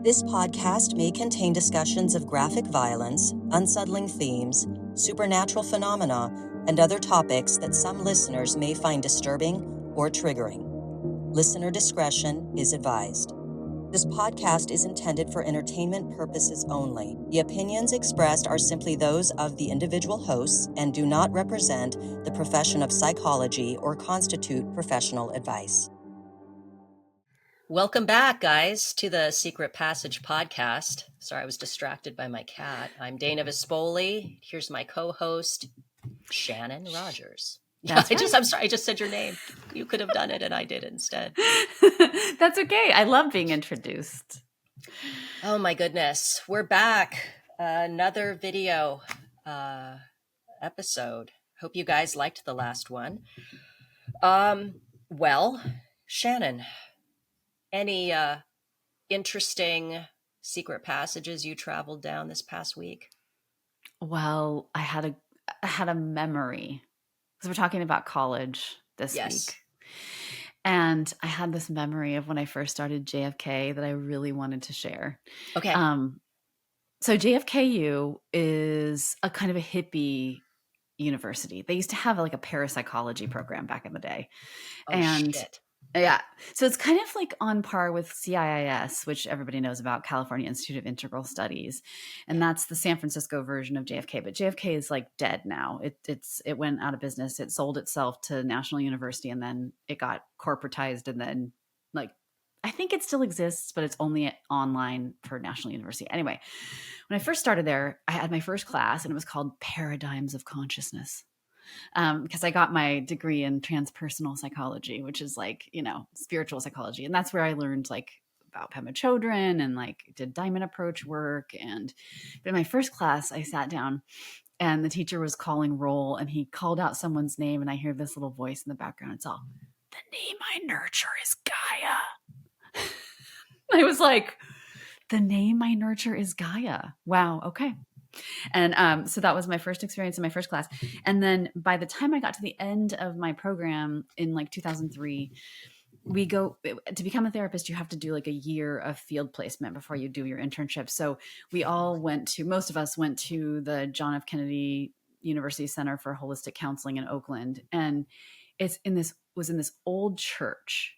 This podcast may contain discussions of graphic violence, unsettling themes, supernatural phenomena, and other topics that some listeners may find disturbing or triggering. Listener discretion is advised. This podcast is intended for entertainment purposes only. The opinions expressed are simply those of the individual hosts and do not represent the profession of psychology or constitute professional advice. Welcome back, guys, to the Secret Passage podcast. Sorry, I was distracted by my cat. I'm Dana Vespoli. Here's my co-host, Shannon Rogers. That's right. I'm sorry, I just said your name. You could have done it, and I did instead. That's okay. I love being introduced. Oh my goodness, we're back. Another video episode. Hope you guys liked the last one. Well, Shannon, any interesting secret passages you traveled down this past week? Well, I had a memory, because we're talking about college this week. And I had this memory of when I first started JFK that I really wanted to share. Okay. So JFKU is a kind of a hippie university. They used to have like a parapsychology program back in the day. Shit. Yeah. So it's kind of like on par with CIIS, which everybody knows about, California Institute of Integral Studies. And that's the San Francisco version of JFK. But JFK is like dead now. It went out of business. It sold itself to National University, and then it got corporatized. And then I think it still exists, but it's only online for National University. Anyway, when I first started there, I had my first class, and it was called Paradigms of Consciousness. Because I got my degree in transpersonal psychology, which is spiritual psychology. And that's where I learned about Pema Chodron and did diamond approach work. But in my first class, I sat down and the teacher was calling roll, and he called out someone's name, and I hear this little voice in the background. It's all, "The name I nurture is Gaia." I was like, the name I nurture is Gaia. Wow. Okay. And so that was my first experience in my first class. And then by the time I got to the end of my program in 2003, to become a therapist, you have to do a year of field placement before you do your internship. So most of us went to the John F. Kennedy University Center for Holistic Counseling in Oakland. And was in this old church.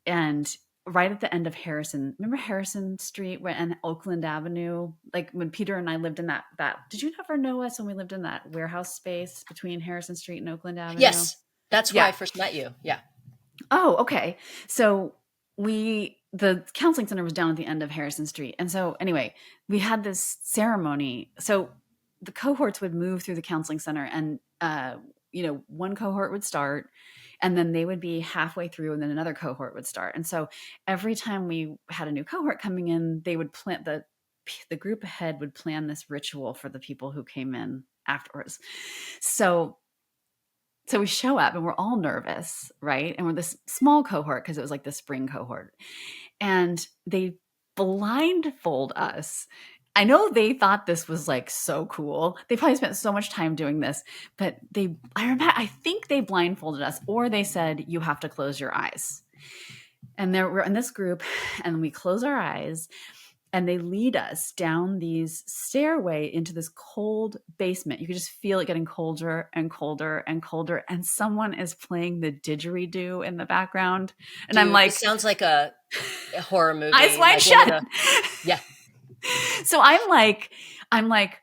And right at the end of Harrison, remember Harrison Street and Oakland Avenue? When Peter and I lived in that, did you ever know us when we lived in that warehouse space between Harrison Street and Oakland Avenue? Yes, that's where I first met you. Yeah. Oh, okay. So the counseling center was down at the end of Harrison Street. And so anyway, we had this ceremony. So the cohorts would move through the counseling center, and, one cohort would start, and then they would be halfway through, and then another cohort would start. And so every time we had a new cohort coming in, they would plan the group ahead would plan this ritual for the people who came in afterwards. So we show up, and we're all nervous, right? And we're this small cohort because it was the spring cohort. And they blindfold us. I know they thought this was so cool. They probably spent so much time doing this, but I think they blindfolded us, or they said, "You have to close your eyes." And we're in this group, and we close our eyes, and they lead us down these stairway into this cold basement. You could just feel it getting colder and colder and colder. And someone is playing the didgeridoo in the background. And I'm like, it sounds like a horror movie. Eyes wide shut. Yeah. So I'm like,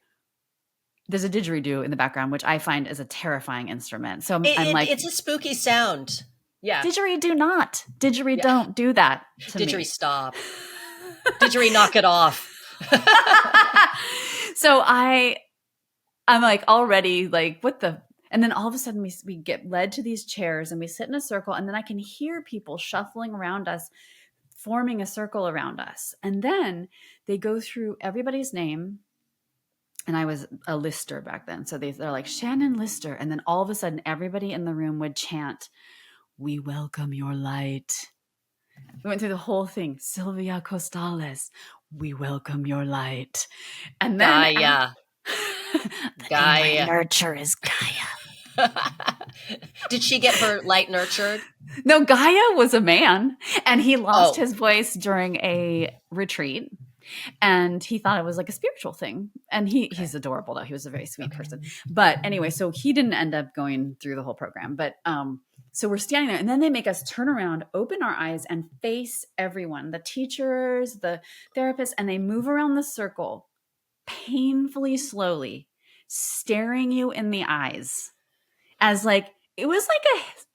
there's a didgeridoo in the background, which I find is a terrifying instrument. So it's a spooky sound. Yeah. Didgeridoo don't do that to Didgeridoo me. Stop. Didgeridoo knock it off. So I'm already what the, and then all of a sudden we get led to these chairs, and we sit in a circle, and then I can hear people shuffling around us, forming a circle around us. And then they go through everybody's name. And I was a lister back then. So they're like, Shannon Lister. And then all of a sudden, everybody in the room would chant, "We welcome your light." We went through the whole thing. Sylvia Costales, "We welcome your light." And then Gaia. Gaia. Nurture is Gaia. Did she get her light nurtured? No, Gaia was a man, and he lost his voice during a retreat. And he thought it was like a spiritual thing. And he's adorable though. He was a very sweet person. But anyway, so he didn't end up going through the whole program. But so we're standing there and then they make us turn around, open our eyes and face everyone, the teachers, the therapists, and they move around the circle painfully slowly, staring you in the eyes as like it was like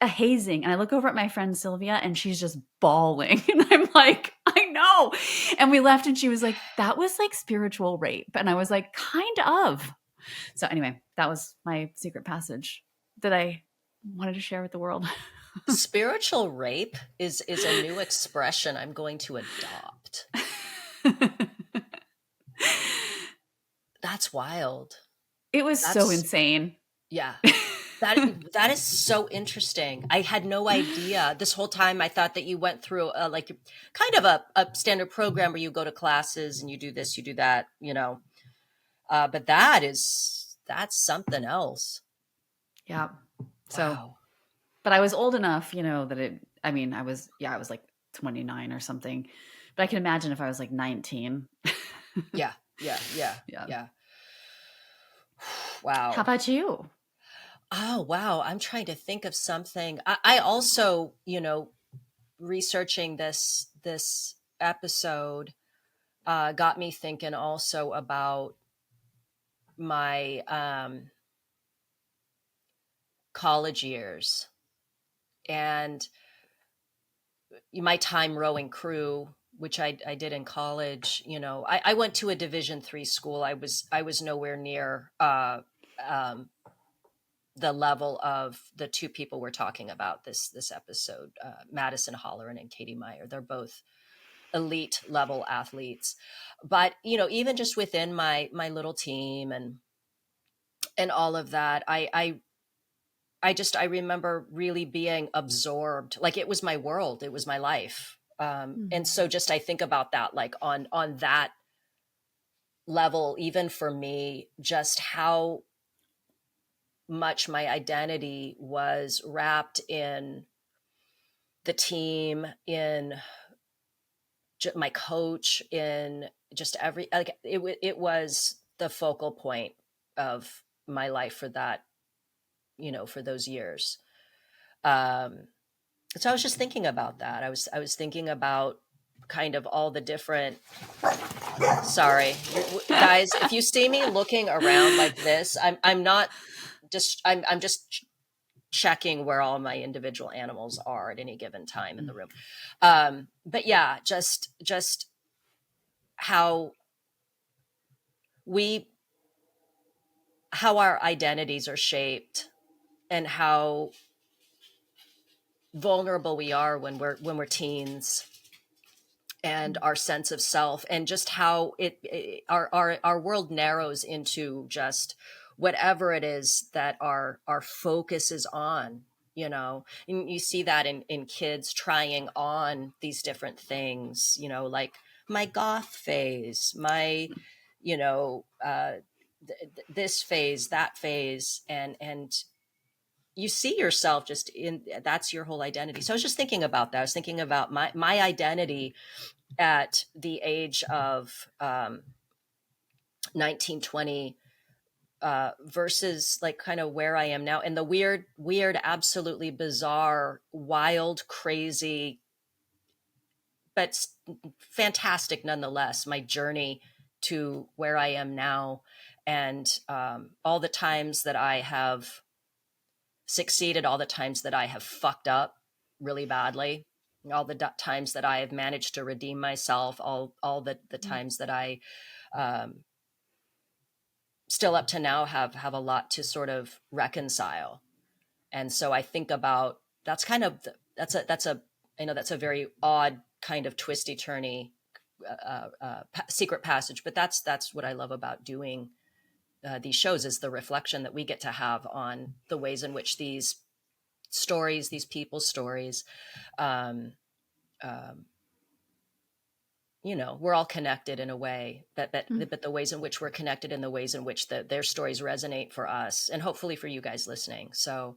a hazing. And I look over at my friend Sylvia and she's just bawling. And I'm like, I know. And we left and she was like, that was like spiritual rape. And I was like, kind of. So anyway, that was my secret passage that I wanted to share with the world. Spiritual rape is a new expression I'm going to adopt. That's wild. It was so insane. Yeah. That is so interesting. I had no idea. This whole time I thought that you went through like kind of a standard program where you go to classes and you do this, you do that, you know. But that's something else. Yeah. So, wow. But I was old enough, you know, that I was like 29 or something. But I can imagine if I was like 19. Yeah. Wow. How about you? Oh, wow. I'm trying to think of something. I also, you know, researching this episode got me thinking also about my college years and my time rowing crew, which I did in college. You know, I went to a Division III school. I was nowhere near the level of the two people we're talking about this episode, Madison Holleran and Katie Meyer. They're both elite level athletes. But, you know, even just within my little team and all of that, I remember really being absorbed. Like it was my world. It was my life. And so just, I think about that, like on that level, even for me, just how much my identity was wrapped in the team, in my coach, in just every, like it was the focal point of my life for that, you know, for those years. So I was just thinking about that. I was thinking about kind of all the different, sorry guys, if you see me looking around like this, I'm not just, I'm just checking where all my individual animals are at any given time in the room. But yeah, just how our identities are shaped and how vulnerable we are when we're teens, and our sense of self, and just how our world narrows into just whatever it is that our focus is on, you know. And you see that in kids trying on these different things, you know, like my goth phase, my, you know, this phase, that phase, and you see yourself just in, that's your whole identity. So I was just thinking about that. I was thinking about my identity at the age of 19, 20 versus like kind of where I am now, and the weird, absolutely bizarre, wild, crazy, but fantastic nonetheless, my journey to where I am now. And all the times that I have succeeded, all the times that I have fucked up really badly, all the times that I have managed to redeem myself, all the times that I still up to now have a lot to sort of reconcile. And so I think about, that's kind of that's a I know that's a very odd kind of twisty turny secret passage, but that's what I love about doing these shows, is the reflection that we get to have on the ways in which these stories, these people's stories, you know, we're all connected in a way, but the ways in which we're connected, and the ways in which their stories resonate for us, and hopefully for you guys listening. So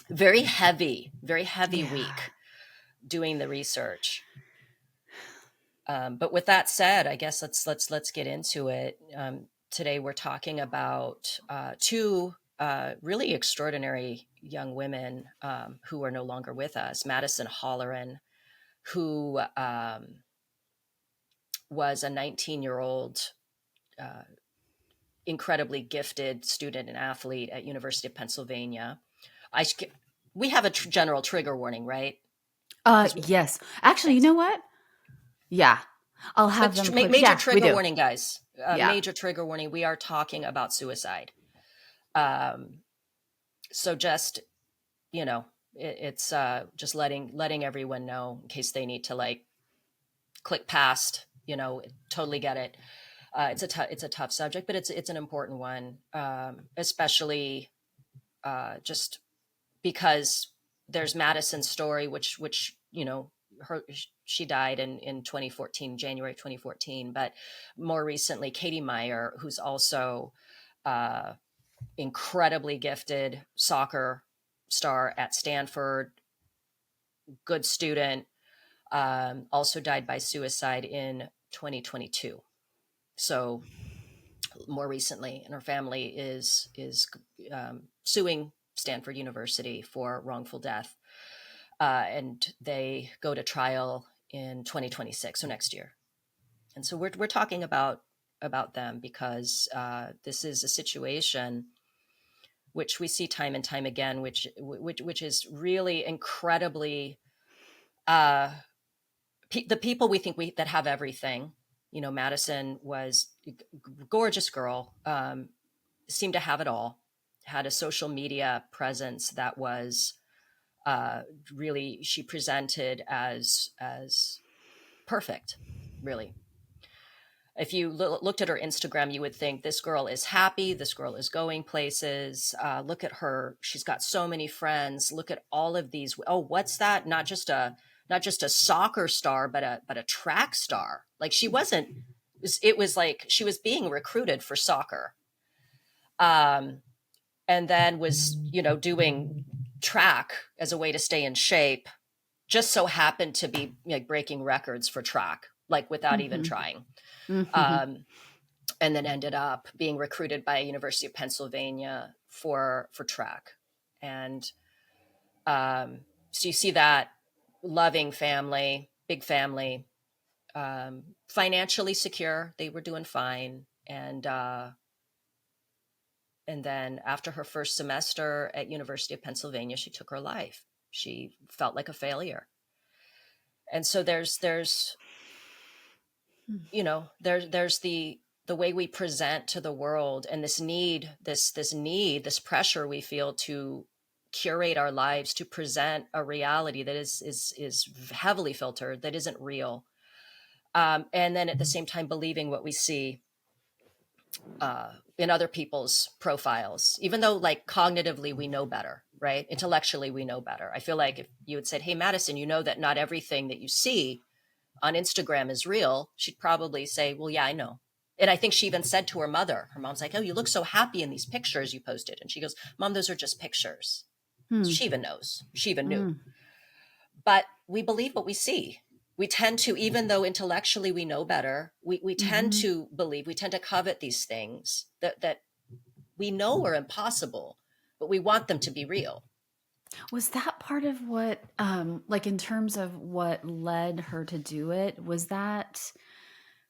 very heavy week doing the research. But with that said, I guess let's get into it. Today we're talking about two really extraordinary young women who are no longer with us. Madison Holleran, who was a 19-year-old, uh, incredibly gifted student and athlete at University of Pennsylvania. I we have a general trigger warning, right? Yes. Actually, you Thanks. know what? Yeah. I'll have But them put, major yeah, we trigger do. warning, guys. Yeah. Major trigger warning. We are talking about suicide. Um, so just, you know, it's just letting everyone know in case they need to like click past. Totally get it. It's a tough subject, but it's an important one, especially just because there's Madison's story, which she died in 2014, January 2014. But more recently, Katie Meyer, who's also uh, incredibly gifted soccer star at Stanford, good student, also died by suicide in 2022. So more recently, and her family is suing Stanford University for wrongful death, and they go to trial in 2026, so next year. And so we're talking about them because this is a situation which we see time and time again, which is really incredibly uh, the people we think that have everything. Madison was a gorgeous girl, seemed to have it all, had a social media presence that was really, she presented as perfect, really. If you looked at her Instagram, you would think this girl is happy. This girl is going places. Look at her; she's got so many friends. Look at all of these. Oh, what's that? Not just a soccer star, but a track star. Like she wasn't. It was like she was being recruited for soccer, and then was doing track as a way to stay in shape. Just so happened to be like breaking records for track, like without even Mm-hmm. trying. Mm-hmm. Um, and then ended up being recruited by University of Pennsylvania for track. And so you see that loving family, big family, financially secure. They were doing fine. And then after her first semester at University of Pennsylvania, she took her life. She felt like a failure. And so there's there's the way we present to the world, and this pressure we feel to curate our lives, to present a reality that is heavily filtered, that isn't real, and then at the same time believing what we see in other people's profiles, even though like cognitively we know better, right? Intellectually we know better. I feel like if you had said, hey Madison, you know that not everything that you see on Instagram is real, she'd probably say, well, yeah, I know. And I think she even said to her mom's like, oh, you look so happy in these pictures you posted. And she goes, Mom, those are just pictures. So Hmm. she even knows. She even knew. Mm. But we believe what we see. We tend to, even though intellectually we know better, we tend Mm-hmm. to believe, we tend to covet these things that we know are impossible, but we want them to be real. Was that part of what, like in terms of what led her to do it, was that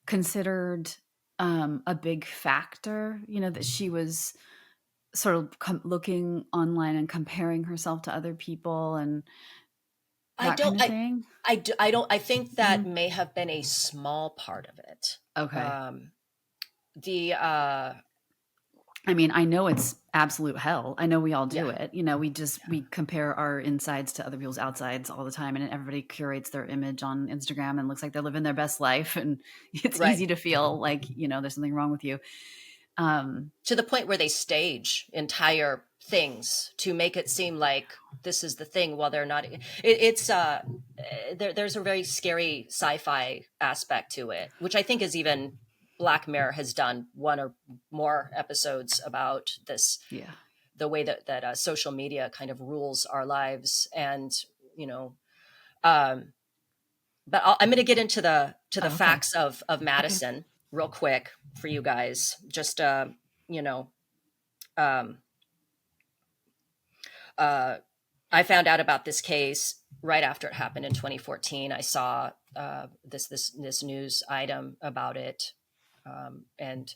considered a big factor? That she was sort of looking online and comparing herself to other people and I that don't, kind of thing? I don't, I think that Mm. may have been a small part of it. Okay. Um, the I mean, I know it's absolute hell. I know we all do Yeah, it. We compare our insides to other people's outsides all the time, and everybody curates their image on Instagram and looks like they're living their best life. And it's right. easy to feel like, there's something wrong with you. Um, To the point where they stage entire things to make it seem like this is the thing while they're not. There's a very scary sci-fi aspect to it, which I think is even Black Mirror has done one or more episodes about this, yeah. the way that social media kind of rules our lives. And you know um but I'm going to get into the Okay. facts of Madison real quick for you guys. Just you know, um, I found out about this case right after it happened in 2014. I saw this news item about it, and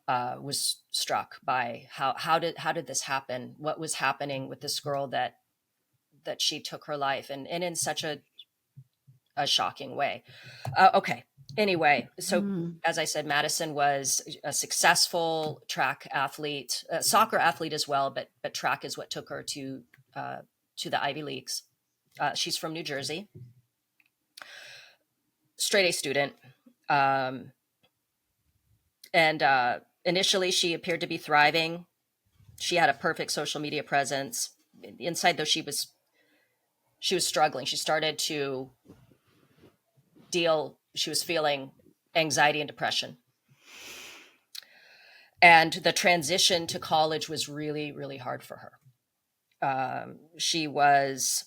was struck by how did this happen? What was happening with this girl that she took her life, and in such a shocking way. Okay. Anyway, so as I said, Madison was a successful track athlete, soccer athlete as well, but track is what took her to the Ivy Leagues. She's from New Jersey, straight A student, and initially she appeared to be thriving. She had a perfect social media presence. Inside, though, she was struggling. She started to she was feeling anxiety and depression. And the transition to college was really, really hard for her. She was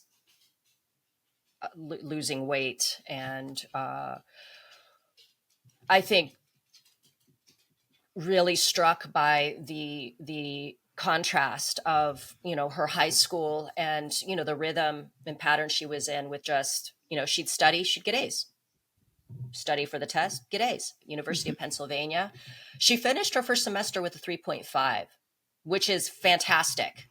losing weight, and I think really struck by the contrast of, her high school and, the rhythm and pattern she was in with just, she'd study, she'd get A's. Study for the test, get A's. University of Pennsylvania. She finished her first semester with a 3.5, which is fantastic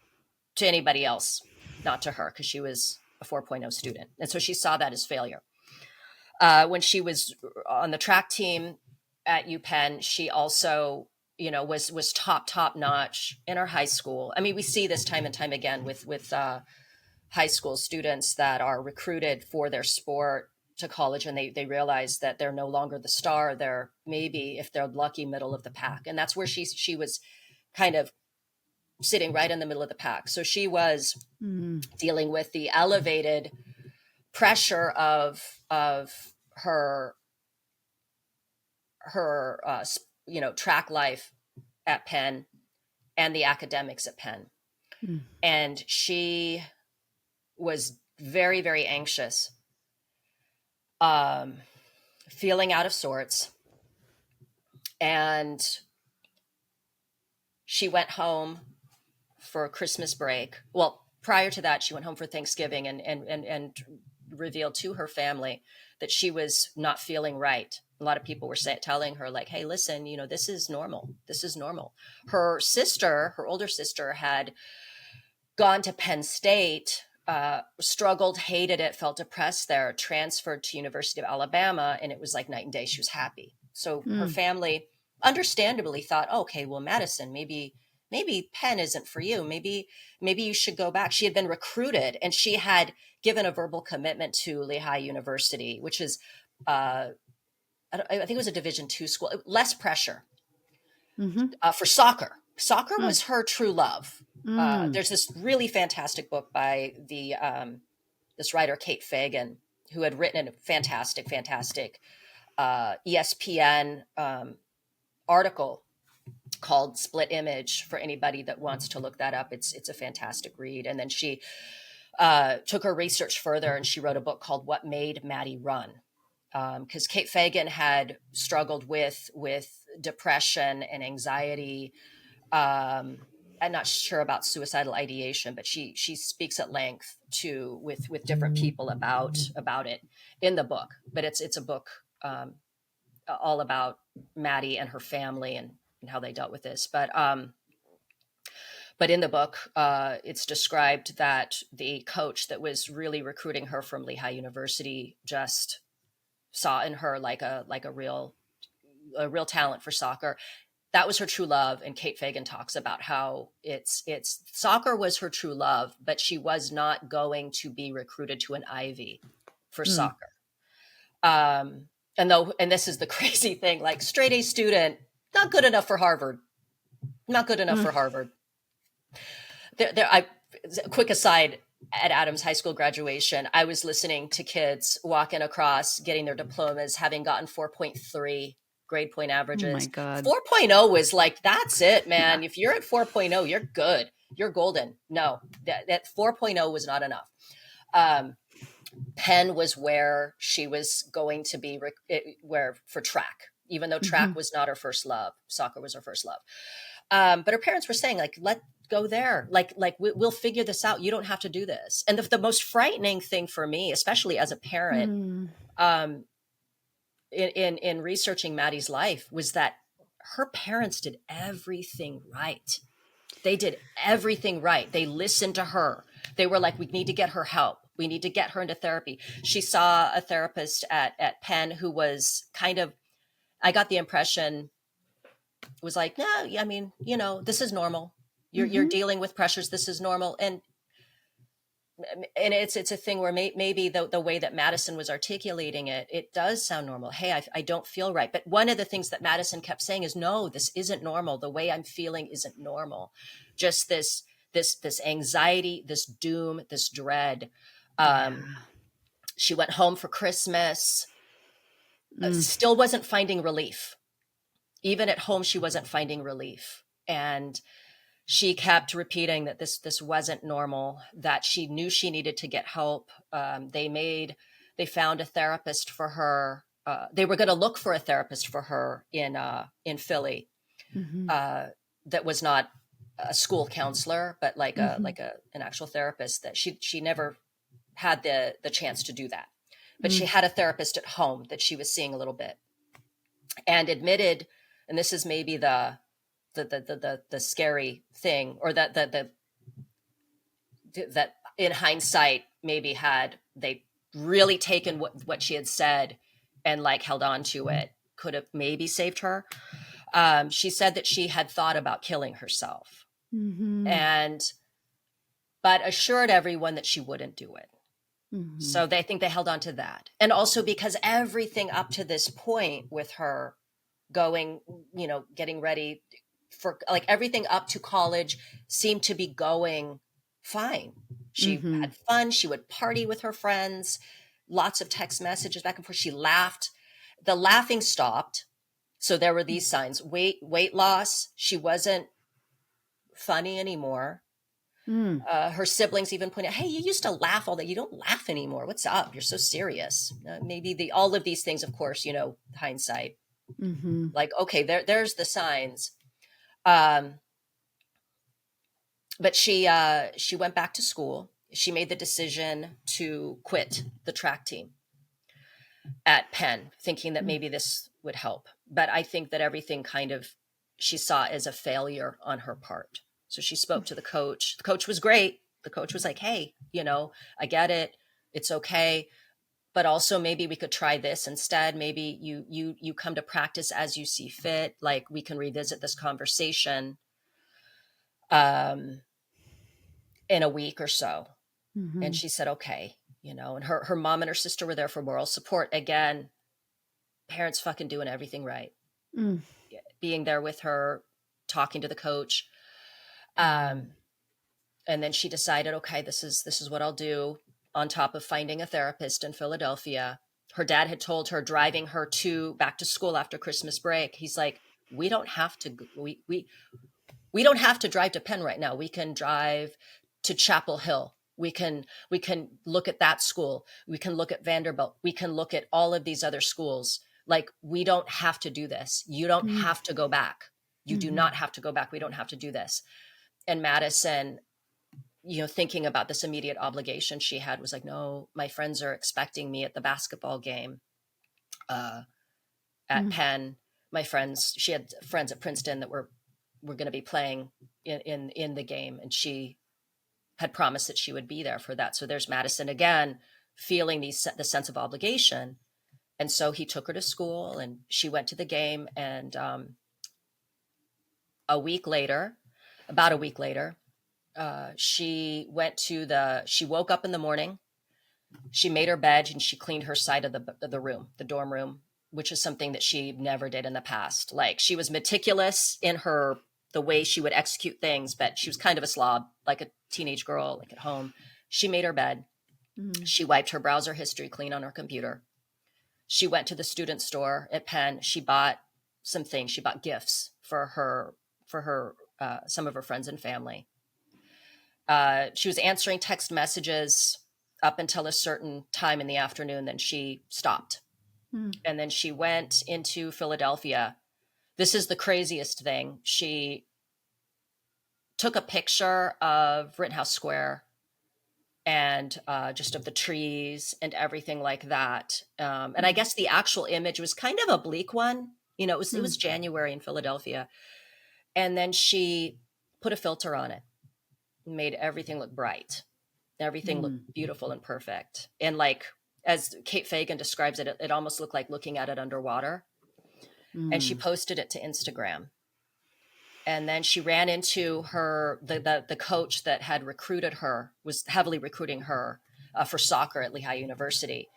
to anybody else, not to her, because she was a 4.0 student. And so she saw that as failure. When she was on the track team at UPenn, she also, was top notch in her high school. I mean, we see this time and time again with high school students that are recruited for their sport to college, and they realize that they're no longer the star. They're maybe, if they're lucky, middle of the pack. And that's where she was kind of sitting right in the middle of the pack. So she was dealing with the elevated pressure of her track life at Penn and the academics at Penn. And she was very, very anxious, feeling out of sorts. And she went home for Christmas break. Well, prior to that, she went home for Thanksgiving and revealed to her family that she was not feeling right. A lot of people were telling her, like, hey, listen, this is normal. This is normal. Her older sister, had gone to Penn State, struggled, hated it, felt depressed there, transferred to University of Alabama, and it was like night and day. She was happy. So her family understandably thought, okay, well, Madison, maybe Penn isn't for you. Maybe you should go back. She had been recruited, and she had given a verbal commitment to Lehigh University, which is, I think it was a Division II school. Less pressure for soccer. Soccer was her true love. There's this really fantastic book by this writer, Kate Fagan, who had written a fantastic ESPN article called Split Image, for anybody that wants to look that up. It's a fantastic read. And then she took her research further, and she wrote a book called What Made Maddy Run. Because Kate Fagan had struggled with depression and anxiety. I'm not sure about suicidal ideation, but she speaks at length with different people about it in the book. But it's a book all about Maddy and her family and how they dealt with this. But in the book, it's described that the coach that was really recruiting her from Lehigh University just saw in her like a real talent for soccer. That was her true love. And Kate Fagan talks about how it's soccer was her true love, but she was not going to be recruited to an Ivy for soccer. And this is the crazy thing, like, straight A student, not good enough for Harvard. Not good enough for Harvard. Quick aside, at Adams High School graduation, I was listening to kids walking across, getting their diplomas, having gotten 4.3 grade point averages. Oh my God. 4.0 was like, that's it, man. Yeah. If you're at 4.0, you're good. You're golden. No, that 4.0 was not enough. Penn was where she was going to be, where for track, even though track was not her first love, soccer was her first love. But her parents were saying, like, let go there. Like we'll figure this out. You don't have to do this. And the most frightening thing for me, especially as a parent, um, in researching Maddy's life, was that her parents did everything right. They did everything right. They listened to her. They were like, we need to get her help. We need to get her into therapy. She saw a therapist at Penn who was kind of, I got the impression, was like, no, I mean, this is normal. You're dealing with pressures. This is normal. And it's a thing where maybe the way that Madison was articulating it, it does sound normal. Hey, I don't feel right. But one of the things that Madison kept saying is, no, this isn't normal. The way I'm feeling isn't normal. Just this anxiety, this doom, this dread. She went home for Christmas, still wasn't finding relief. Even at home, she wasn't finding relief. And she kept repeating that this wasn't normal, that she knew she needed to get help. They found a therapist for her. They were going to look for a therapist for her in Philly, that was not a school counselor, but like an actual therapist. That she never had the chance to do that, but she had a therapist at home that she was seeing a little bit, and admitted, and this is maybe the scary thing, or that in hindsight, maybe had they really taken what she had said and like held on to it, could have maybe saved her. She said that she had thought about killing herself, but assured everyone that she wouldn't do it. So I think they held on to that. And also because everything up to this point with her going, getting ready for, like, everything up to college seemed to be going fine. She had fun. She would party with her friends, lots of text messages back and forth. She laughed. The laughing stopped. So there were these signs: weight loss. She wasn't funny anymore. Her siblings even pointed out, hey, you used to laugh all day. You don't laugh anymore. What's up? You're so serious. Maybe all of these things, of course, hindsight. Like, okay, there's the signs. But she went back to school. She made the decision to quit the track team at Penn, thinking that maybe this would help. But I think that everything she saw as a failure on her part. So she spoke to the coach. The coach was great. The coach was like, hey, I get it. It's okay. But also maybe we could try this instead. Maybe you come to practice as you see fit. Like, we can revisit this conversation in a week or so. And she said, okay, and her mom and her sister were there for moral support. Again, parents fucking doing everything right. Being there with her, talking to the coach. And then she decided, okay, this is what I'll do, on top of finding a therapist in Philadelphia. Her dad had told her, driving her back to school after Christmas break, he's like, we don't have to, we don't have to drive to Penn right now. We can drive to Chapel Hill. We can look at that school. We can look at Vanderbilt. We can look at all of these other schools. Like, we don't have to do this. You don't have to go back. You do not have to go back. We don't have to do this. And Madison, thinking about this immediate obligation she had, was like, no, my friends are expecting me at the basketball game at Penn. My friends, she had friends at Princeton that were going to be playing in the game. And she had promised that she would be there for that. So there's Madison again, feeling the sense of obligation. And so he took her to school, and she went to the game. And about a week later, she woke up in the morning, she made her bed, and she cleaned her side of the room, the dorm room, which is something that she never did in the past. Like, she was meticulous in the way she would execute things, but she was kind of a slob, like a teenage girl, like at home. She made her bed. She wiped her browser history clean on her computer. She went to the student store at Penn. She bought some things. She bought gifts for her some of her friends and family. She was answering text messages up until a certain time in the afternoon. Then she stopped. And then she went into Philadelphia. This is the craziest thing. She took a picture of Rittenhouse Square and just of the trees and everything like that. And I guess the actual image was kind of a bleak one. You know, it was January in Philadelphia. And then she put a filter on it, made everything look bright. Everything looked beautiful and perfect. And like, as Kate Fagan describes it, it almost looked like looking at it underwater. And she posted it to Instagram. And then she ran into the coach that had recruited her, was heavily recruiting her for soccer at Lehigh University.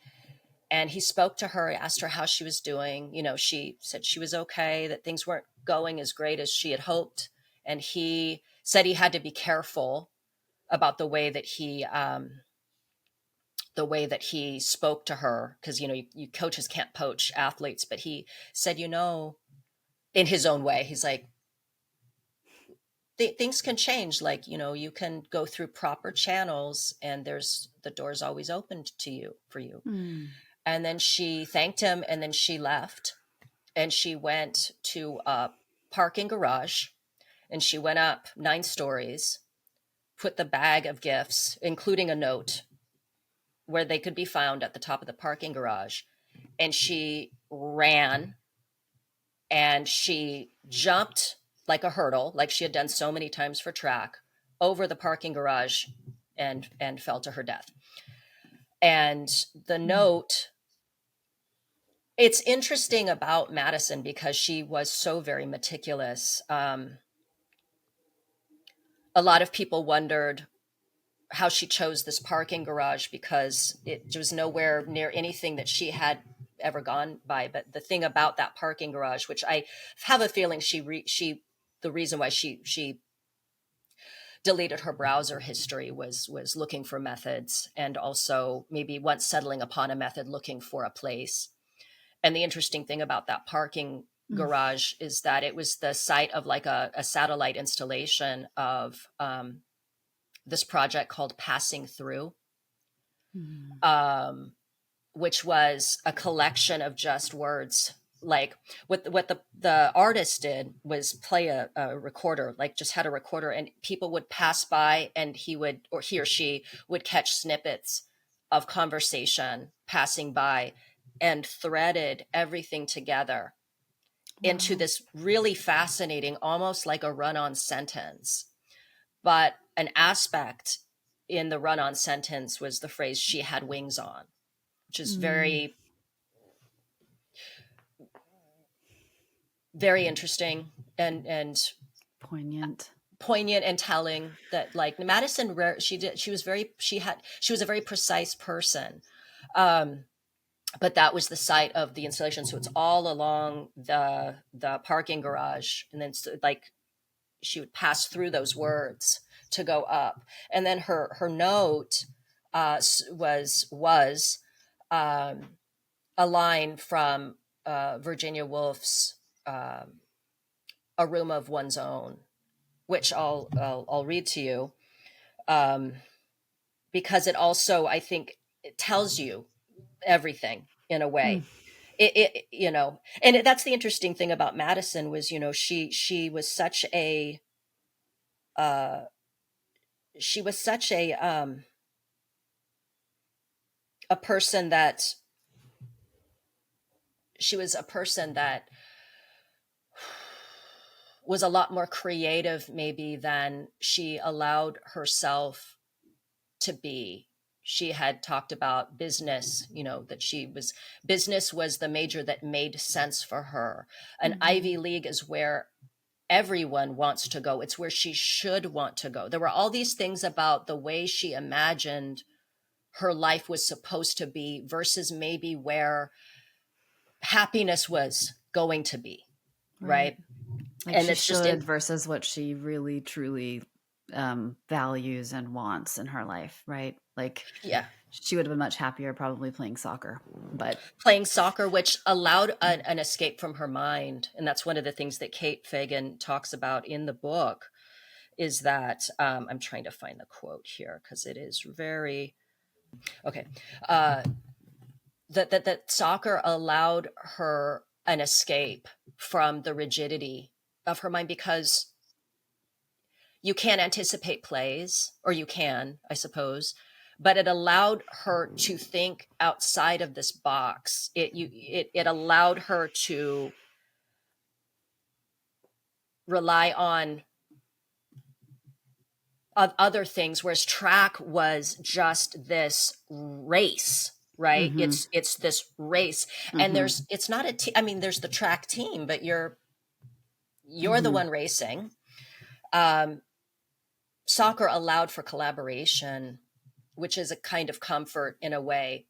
And he spoke to her, asked her how she was doing. You know, she said she was okay, that things weren't going as great as she had hoped. And he said he had to be careful about the way that he spoke to her, because, you know, you coaches can't poach athletes. But he said, you know, in his own way, he's like, things can change. Like, you know, you can go through proper channels and the door's always opened to you for you. And then she thanked him, and then she left, and she went to a parking garage, and she went up 9 stories, put the bag of gifts, including a note, where they could be found at the top of the parking garage. And she ran, and she jumped like a hurdle, like she had done so many times for track, over the parking garage and fell to her death. And the note, it's interesting about Madison because she was so very meticulous. A lot of people wondered how she chose this parking garage, because it was nowhere near anything that she had ever gone by. But the thing about that parking garage, which I have a feeling the reason why she deleted her browser history was looking for methods, and also maybe once settling upon a method, looking for a place. And the interesting thing about that parking garage is that it was the site of like a satellite installation of this project called Passing Through, which was a collection of just words. Like what the artist did was play a recorder, like just had a recorder, and people would pass by, and he or she would catch snippets of conversation passing by, and threaded everything together into this really fascinating, almost like a run-on sentence. But an aspect in the run-on sentence was the phrase, "she had wings on," which is very, very interesting and Poignant. And telling. That like Madison, she was a very precise person. But that was the site of the installation. So it's all along the parking garage. And then like she would pass through those words to go up. And then her note was a line from Virginia Woolf's A Room of One's Own, which I'll read to you, because it also, I think, it tells you everything in a way. It you know, and that's the interesting thing about Madison was, you know, she was such a a person that was a lot more creative maybe than she allowed herself to be. She had talked about business, you know, that business was the major that made sense for her. An Ivy League is where everyone wants to go. It's where she should want to go. There were all these things about the way she imagined her life was supposed to be versus maybe where happiness was going to be. Right. Like, and she it's should just versus what she really truly values and wants in her life, right? Like, yeah, she would have been much happier probably playing soccer, but playing soccer, which allowed an escape from her mind. And that's one of the things that Kate Fagan talks about in the book, is that I'm trying to find the quote here because it is very Okay. That soccer allowed her an escape from the rigidity of her mind, because you can't anticipate plays, or you can, I suppose, but it allowed her to think outside of this box. It allowed her to rely on other things, whereas track was just this race, right? Mm-hmm. It's this race, and Mm-hmm. it's not a team. I mean, there's the track team, but you're the Mm-hmm. one racing. um, Soccer allowed for collaboration, which is a kind of comfort in a way,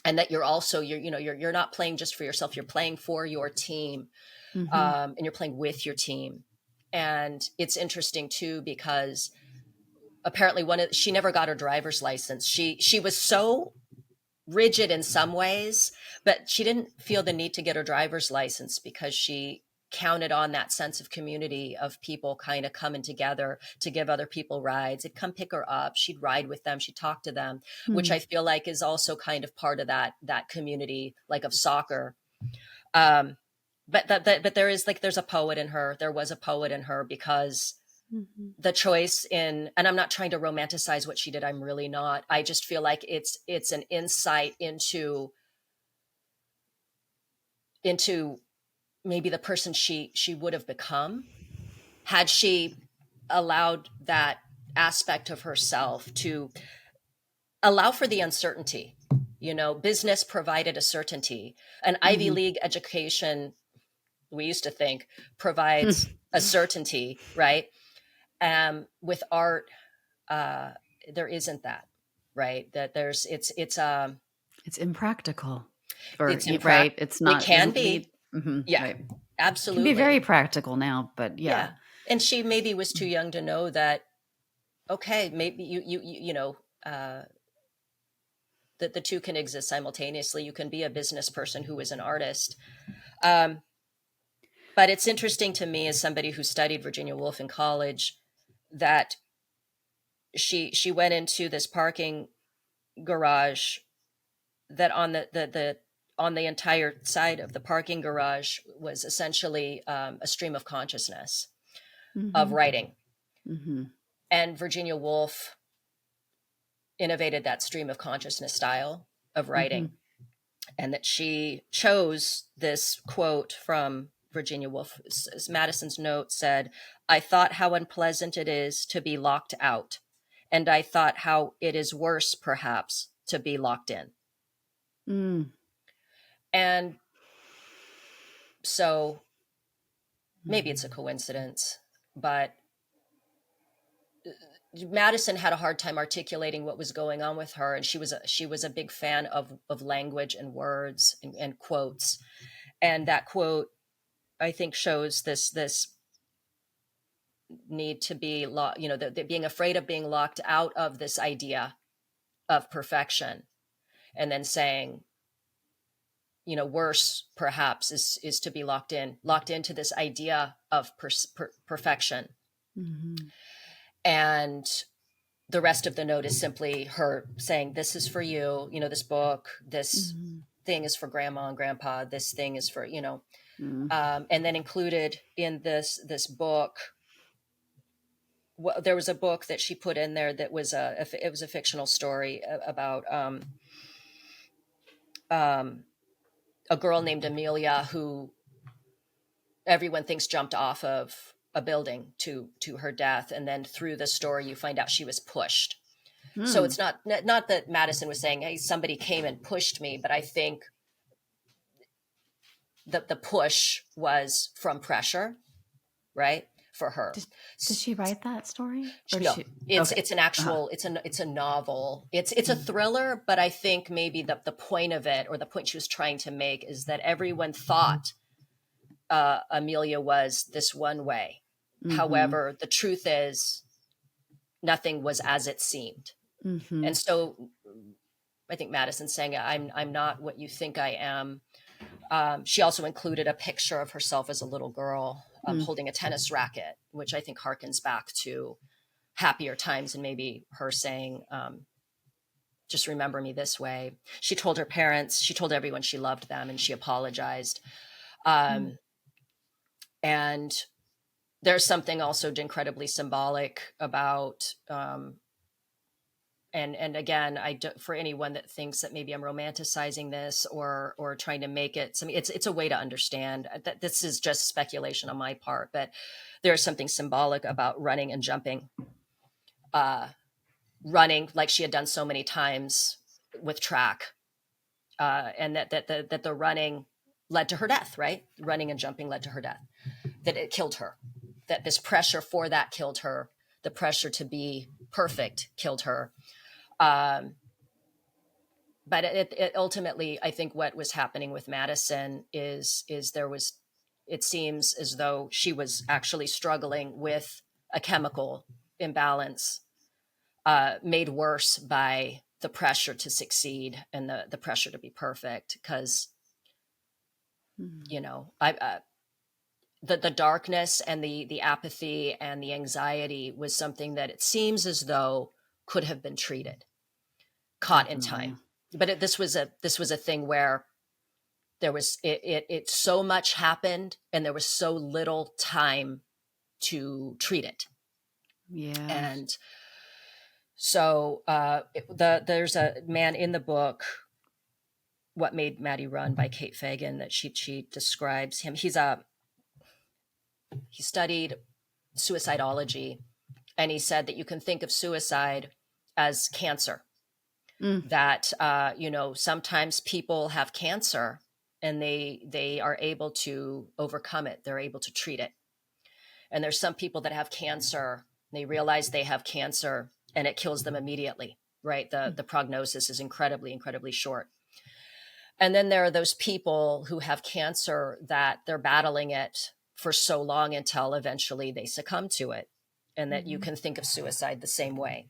and that you're not playing just for yourself, you're playing for your team. Mm-hmm. And you're playing with your team. And it's interesting too, because apparently she never got her driver's license. She was so rigid in some ways, but she didn't feel the need to get her driver's license, because she counted on that sense of community, of people kind of coming together to give other people rides. They'd come pick her up, she'd ride with them, she'd talk to them, which I feel like is also kind of part of that community, like of soccer. um but there is, like, there's a poet in her, there was a poet in her, because Mm-hmm. the choice in, and I'm not trying to romanticize what she did, I'm really not. I just feel like it's an insight into maybe the person she would have become, had she allowed that aspect of herself to allow for the uncertainty. Business provided a certainty. An Ivy Mm-hmm. League education, we used to think, provides a certainty, right? With art, uh, there isn't that, right? That there's It's impractical, or it's right? It's it not, can doesn't lead. be. Mm-hmm. Yeah, Right. Can be very absolutely. practical now, but yeah. Yeah. And she maybe was too young to know that, okay, maybe uh, that the two can exist simultaneously. You can be a business person who is an artist. Um, but it's interesting to me, as somebody who studied Virginia Woolf in college, that she went into this parking garage, that on the entire side of the parking garage was essentially a stream of consciousness of Mm-hmm. writing. Mm-hmm. And Virginia Woolf innovated that stream of consciousness style of Mm-hmm. writing, and that she chose this quote from Virginia Woolf. Madison's note said, "I thought how unpleasant it is to be locked out, and I thought how it is worse, perhaps, to be locked in." Mm. And so maybe it's a coincidence, but Madison had a hard time articulating what was going on with her, and she was a big fan of language and words and quotes. And that quote, I think, shows this need to be the being afraid of being locked out of this idea of perfection, and then saying, worse perhaps is to be locked into this idea of perfection. Mm-hmm. And the rest of the note is simply her saying, this is for you, this book, this Mm-hmm. thing is for grandma and grandpa, this thing is for, Mm-hmm. and then included in this book, there was a book that she put in there that was it was a fictional story about um, a girl named Amelia, who everyone thinks jumped off of a building to her death, and then through the story you find out she was pushed. So Hmm. it's not that Madison was saying, hey, somebody came and pushed me, but I think that the push was from pressure, right, for her. Did she write that story, or No, she? it's Okay. it's an Uh-huh. actual it's a novel. It's a thriller, but I think maybe the point of it, or the point she was trying to make, is that everyone thought Amelia was this one way. Mm-hmm. However, the truth is nothing was as it seemed. Mm-hmm. And so I think Madison's saying, I'm not what you think I am. She also included a picture of herself as a little girl, Mm. holding a tennis racket, which I think harkens back to happier times, and maybe her saying, just remember me this way. She told her parents, she told everyone she loved them, and she apologized. And there's something also incredibly symbolic about, and again, for anyone that thinks that maybe I'm romanticizing this or trying to make it something, it's a way to understand that this is just speculation on my part, but there's something symbolic about running and jumping, running like she had done so many times with track, and that the running led to her death, right? Running and jumping led to her death, that it killed her, that this pressure for that killed her, the pressure to be perfect killed her. But it ultimately, I think what was happening with Madison is there was, it seems as though she was actually struggling with a chemical imbalance, made worse by the pressure to succeed and the pressure to be perfect. Because, you know, the darkness and the apathy and the anxiety was something that it seems as though could have been treated, caught in Definitely. time. But this was a thing where there was it so much happened and there was so little time to treat it. Yeah. And so there's a man in the book, What Made Maddy Run, by Kate Fagan, that she describes him. He studied suicidology, and he said that you can think of suicide as cancer. That you know, sometimes people have cancer and they are able to overcome it. They're able to treat it. And there's some people that have cancer, they realize they have cancer and it kills them immediately, right? The prognosis is incredibly short. And then there are those people who have cancer that they're battling it for so long until eventually they succumb to it, and that you can think of suicide the same way.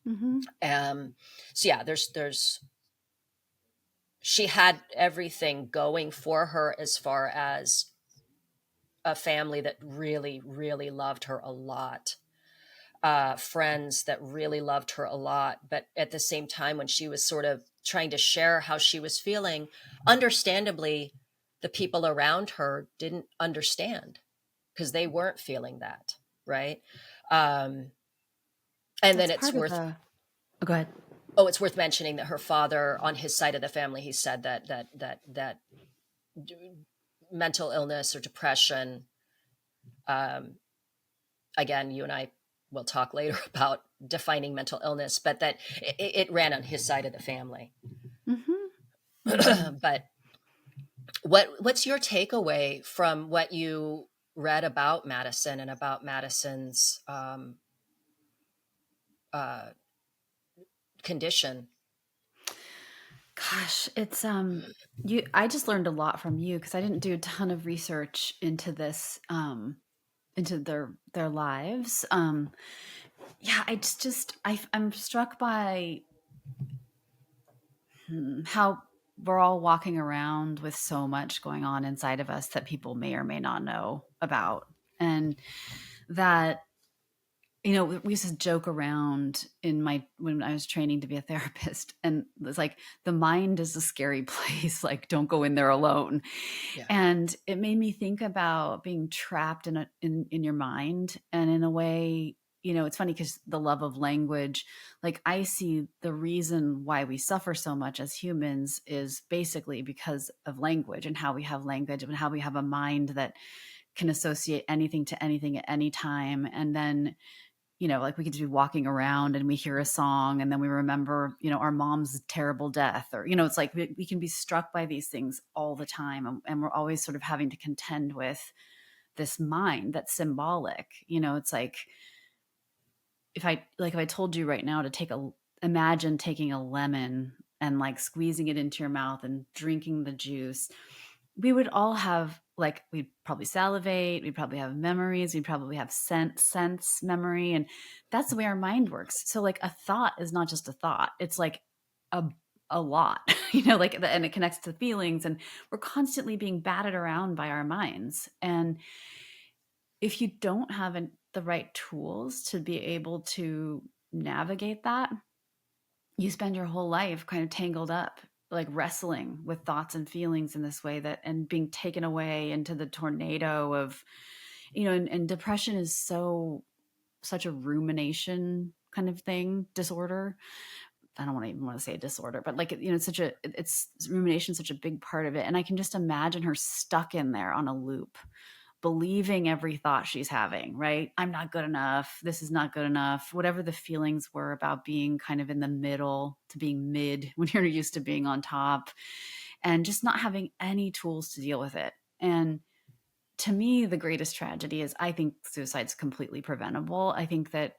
So yeah, there's she had everything going for her as far as a family that really loved her a lot, friends that really loved her a lot. But at the same time, when she was sort of trying to share how she was feeling, understandably, the people around her didn't understand because they weren't feeling that, right? And then it's worth Go ahead. it's worth mentioning that her father, on his side of the family, he said that mental illness or depression, again, you and I will talk later about defining mental illness, but that it ran on his side of the family. But what's your takeaway from what you read about Madison and about Madison's condition? Gosh, it's I just learned a lot from you because I didn't do a ton of research into this, into their lives. Yeah, I'm struck by how we're all walking around with so much going on inside of us that people may or may not know about. And that, you know, we used to joke around when I was training to be a therapist, and it's like, the mind is a scary place. Like, don't go in there alone. Yeah. And it made me think about being trapped in your mind. And in a way, you know, it's funny because the love of language, like, I see the reason why we suffer so much as humans is basically because of language, and how we have language, and how we have a mind that can associate anything to anything at any time. And then, you know, like, we could be walking around and we hear a song and then we remember, you know, our mom's terrible death, or, you know, it's like we can be struck by these things all the time. And we're always sort of having to contend with this mind that's symbolic. You know, it's like, if I told you right now to imagine taking a lemon and like squeezing it into your mouth and drinking the juice, we would all have, like, we'd probably salivate, we'd probably have memories, we'd probably have sense memory. And that's the way our mind works. So, like, a thought is not just a thought. It's like a lot, you know, like, and it connects to feelings, and we're constantly being batted around by our minds. And if you don't have the right tools to be able to navigate that, you spend your whole life kind of tangled up, like wrestling with thoughts and feelings in this way, that and being taken away into the tornado of, and depression is such a rumination kind of thing, disorder. I don't even want to say disorder, but like, it's rumination, such a big part of it. And I can just imagine her stuck in there on a loop, believing every thought she's having, right? I'm not good enough. This is not good enough. Whatever the feelings were about being kind of in the middle to being mid when you're used to being on top, and just not having any tools to deal with it. And to me, the greatest tragedy is, I think suicide's completely preventable. I think that,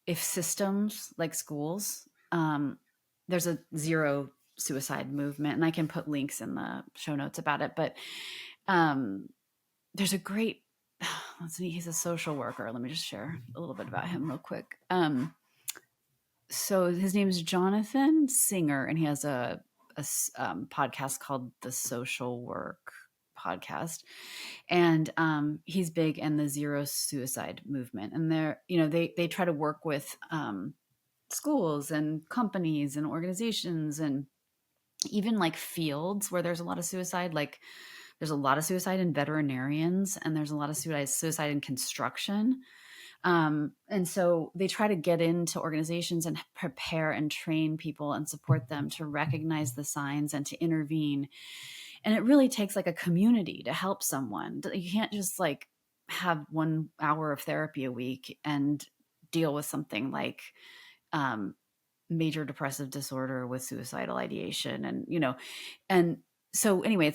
if systems like schools, there's a zero suicide movement, and I can put links in the show notes about it, but there's a great, let's see, he's a social worker. Let me just share a little bit about him real quick. So his name is Jonathan Singer, and he has a podcast called the Social Work Podcast, and he's big in the zero suicide movement. And they try to work with schools and companies and organizations, and even like fields where there's a lot of suicide. Like there's a lot of suicide in veterinarians, and there's a lot of suicide in construction. And so they try to get into organizations and prepare and train people and support them to recognize the signs and to intervene. And it really takes like a community to help someone. You can't just like have 1 hour of therapy a week and deal with something like major depressive disorder with suicidal ideation. And so anyway,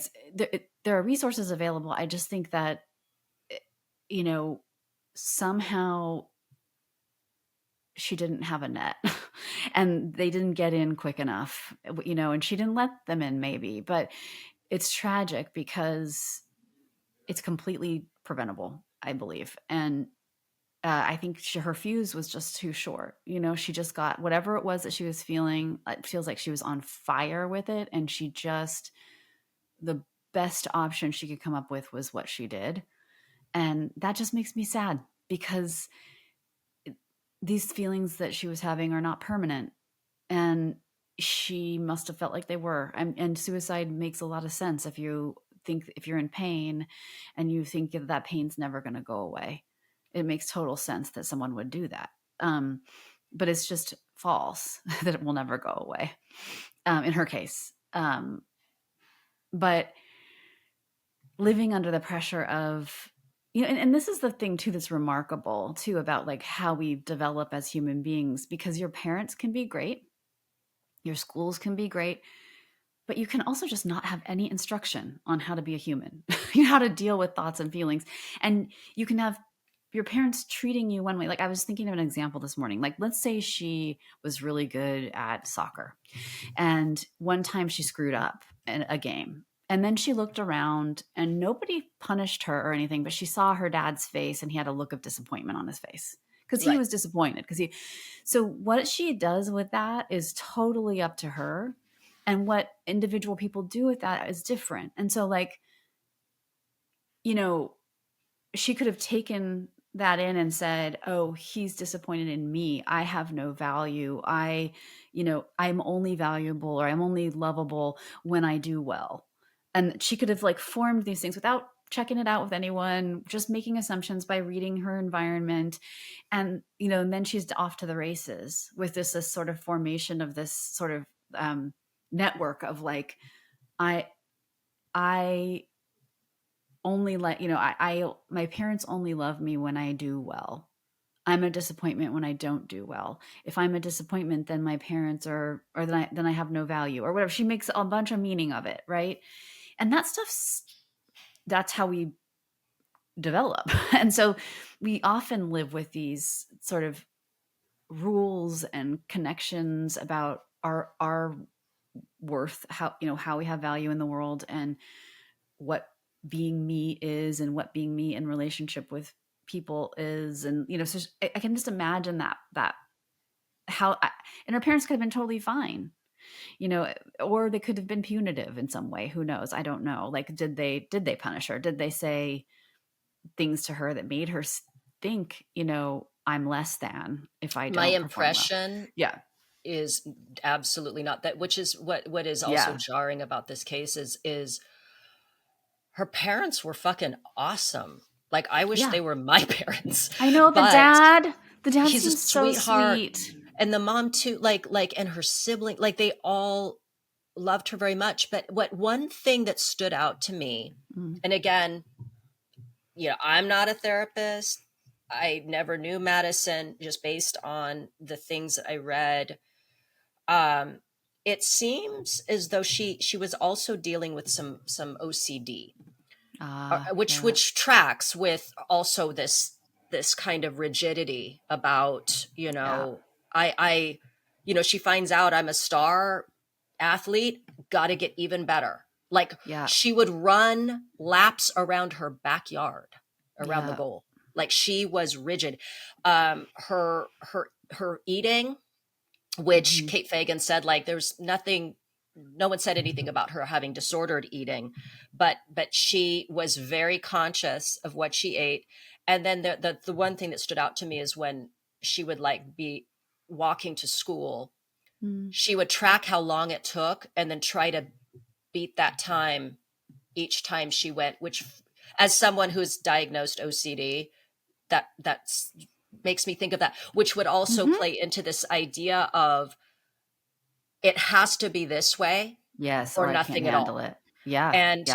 there are resources available. I just think that, somehow she didn't have a net and they didn't get in quick enough, and she didn't let them in maybe, but it's tragic because it's completely preventable, I believe. And I think her fuse was just too short. She just got whatever it was that she was feeling. It feels like she was on fire with it. And the best option she could come up with was what she did. And that just makes me sad, because these feelings that she was having are not permanent. And she must have felt like they were. And suicide makes a lot of sense if you're in pain and you think that pain's never going to go away. It makes total sense that someone would do that. But it's just false that it will never go away, in her case. But living under the pressure of, and this is the thing too that's remarkable too about like how we develop as human beings, because your parents can be great, your schools can be great, but you can also just not have any instruction on how to be a human, how to deal with thoughts and feelings. And you can have your parents treating you one way. Like I was thinking of an example this morning. Like let's say she was really good at soccer, and one time she screwed up in a game. And then she looked around and nobody punished her or anything, but she saw her dad's face and he had a look of disappointment on his face because he was disappointed. So what she does with that is totally up to her. And what individual people do with that is different. And so like, she could have taken that in and said, oh, he's disappointed in me. I have no value. I'm only valuable, or I'm only lovable when I do well. And she could have like formed these things without checking it out with anyone, just making assumptions by reading her environment. And, and then she's off to the races with this sort of formation of this sort of network of like, I only let, my parents only love me when I do well. I'm a disappointment when I don't do well. If I'm a disappointment, then my parents then I have no value, or whatever. She makes a bunch of meaning of it. Right. And that's how we develop. And so we often live with these sort of rules and connections about our worth, how we have value in the world, and what being me is, and what being me in relationship with people is. And, so I can just imagine that and her parents could have been totally fine, or they could have been punitive in some way. Who knows? I don't know. Like, did they punish her? Did they say things to her that made her think, I'm less than if I don't My perform well? impression Yeah. is absolutely not that, which is what is also jarring about this case is her parents were fucking awesome. Like, I wish they were my parents. I know the dad he's a seems so sweetheart. sweet. And the mom too, like, and her sibling, like, they all loved her very much. But one thing that stood out to me, and again, I'm not a therapist. I never knew Madison, just based on the things that I read. It seems as though she was also dealing with some OCD, which tracks with also this kind of rigidity about, I she finds out I'm a star athlete, got to get even better. Like, she would run laps around her backyard, around the goal. Like, she was rigid. Her eating, which Kate Fagan said, like, there's nothing, no one said anything about her having disordered eating, but she was very conscious of what she ate. And then the one thing that stood out to me is when she would, like, be walking to school, she would track how long it took and then try to beat that time each time she went, which, as someone who's diagnosed OCD, that's makes me think of that, which would also play into this idea of, it has to be this way, or nothing at all. It. And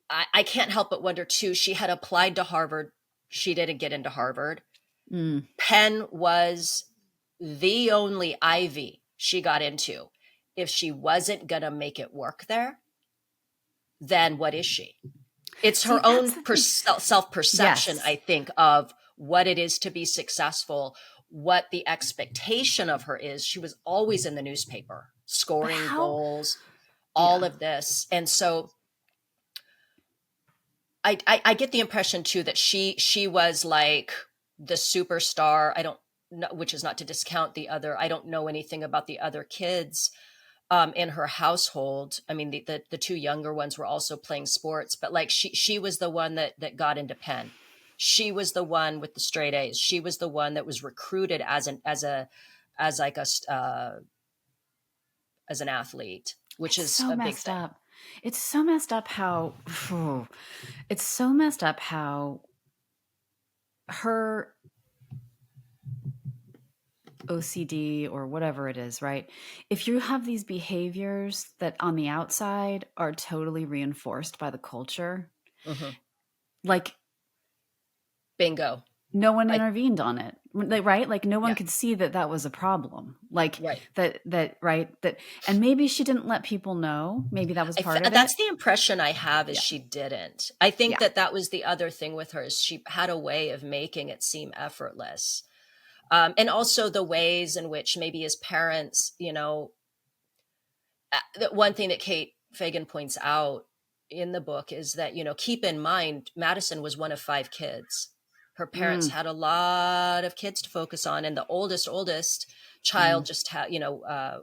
I can't help but wonder too, she had applied to Harvard. She didn't get into Harvard. Penn was the only Ivy she got into. If she wasn't going to make it work there, then what is she? It's her own self-perception, I think, of what it is to be successful, what the expectation of her is. She was always in the newspaper, scoring goals, all of this. And so I get the impression too that she was like the superstar. I don't know, which is not to discount the other. I don't know anything about the other kids in her household. I mean, the two younger ones were also playing sports, but like, she was the one that got into Penn. She was the one with the straight A's. She was the one that was recruited as an athlete, which is so a big messed thing. up. It's so messed up how it's so messed up how her OCD or whatever it is, right? If you have these behaviors that on the outside are totally reinforced by the culture, like, bingo, no one intervened on it, right? Like, no one could see that was a problem. Like, that, and maybe she didn't let people know. Maybe that was part of it. That's the impression I have, is she didn't. I think that was the other thing with her, is she had a way of making it seem effortless. And also the ways in which, maybe as parents, the one thing that Kate Fagan points out in the book is that, keep in mind, Madison was one of 5 kids. Her parents had a lot of kids to focus on. And the oldest child just had a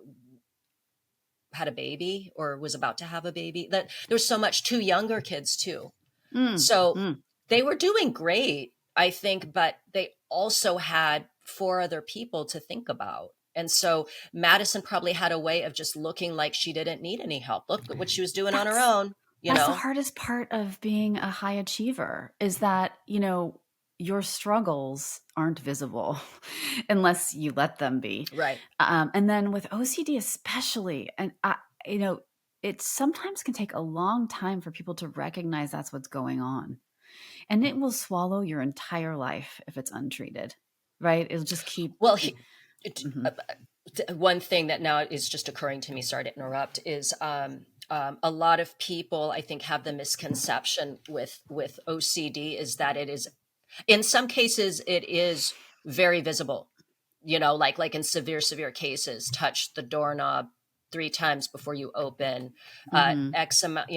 baby, or was about to have a baby. That there's so much, 2 younger kids too. So they were doing great, I think, but they also had 4 other people to think about. And so Madison probably had a way of just looking like she didn't need any help. Look at what she was doing on her own. That's the hardest part of being a high achiever, is that, your struggles aren't visible unless you let them be. Right. And then with OCD especially, and it sometimes can take a long time for people to recognize that's what's going on. And it will swallow your entire life if it's untreated, right? It'll just keep... Well, one thing that now is just occurring to me, sorry to interrupt, is a lot of people, I think, have the misconception with OCD is that it is, in some cases, it is very visible, like in severe cases, touch the doorknob 3 times before you open, X amount,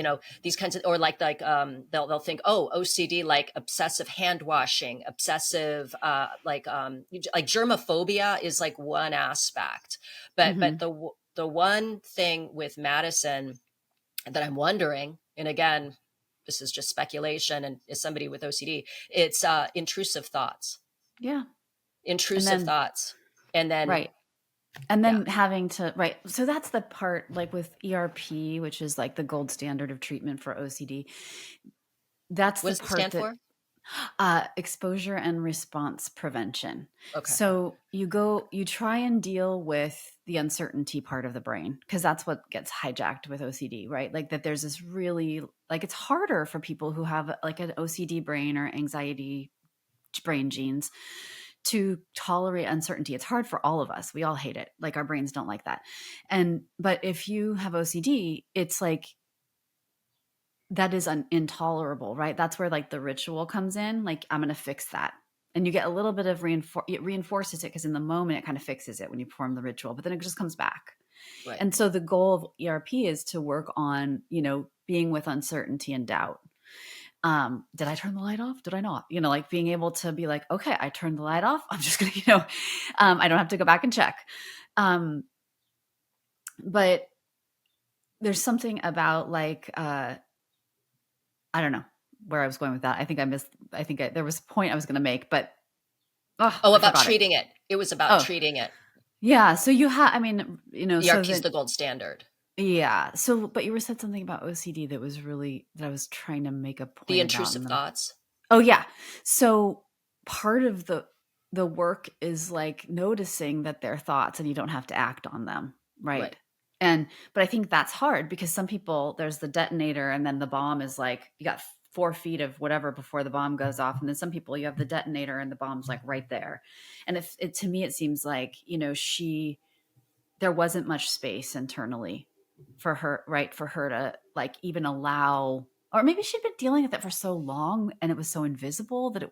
these kinds of, or like they'll think, oh, OCD, like obsessive hand washing, obsessive, like germophobia is like one aspect, but the one thing with Madison that I'm wondering, and again, this is just speculation, and as somebody with OCD, it's intrusive thoughts. Yeah. Intrusive thoughts. And then And Yeah. then having to, right. So that's the part like with ERP, which is like the gold standard of treatment for OCD. That's What the does it part stand that for? exposure and response prevention. Okay. So you try and deal with the uncertainty part of the brain because that's what gets hijacked with OCD, right? Like that there's this really, like it's harder for people who have like an OCD brain or anxiety brain genes to tolerate uncertainty. It's hard for all of us. We all hate it. Like our brains don't like that. But if you have OCD, it's like that is intolerable, right? That's where like the ritual comes in. Like, I'm going to fix that. And you get a little bit of it reinforces it because in the moment it kind of fixes it when you perform the ritual, but then it just comes back. Right. And so the goal of ERP is to work on, being with uncertainty and doubt. Did I turn the light off? Did I not? Like being able to be like, okay, I turned the light off. I'm just going to, I don't have to go back and check. But there's something about like, I don't know where I was going with that. I think there was a point I was going to make, but Oh, I about forgot it. treating it. It was about Oh, treating it. yeah. So you have, I mean, so ERP is that, the gold standard. yeah. So, but you were said something about OCD that was really, that I was trying to make a The point about. intrusive thoughts. Oh yeah. So part of the work is like noticing that they're thoughts and you don't have to act on them, right? But I think that's hard because some people, there's the detonator and then the bomb is like you got 4 feet of whatever before the bomb goes off, and then some people you have the detonator and the bomb's like right there. And if it, to me it seems like there wasn't much space internally for her, right? For her to like even allow, or maybe she'd been dealing with it for so long and it was so invisible that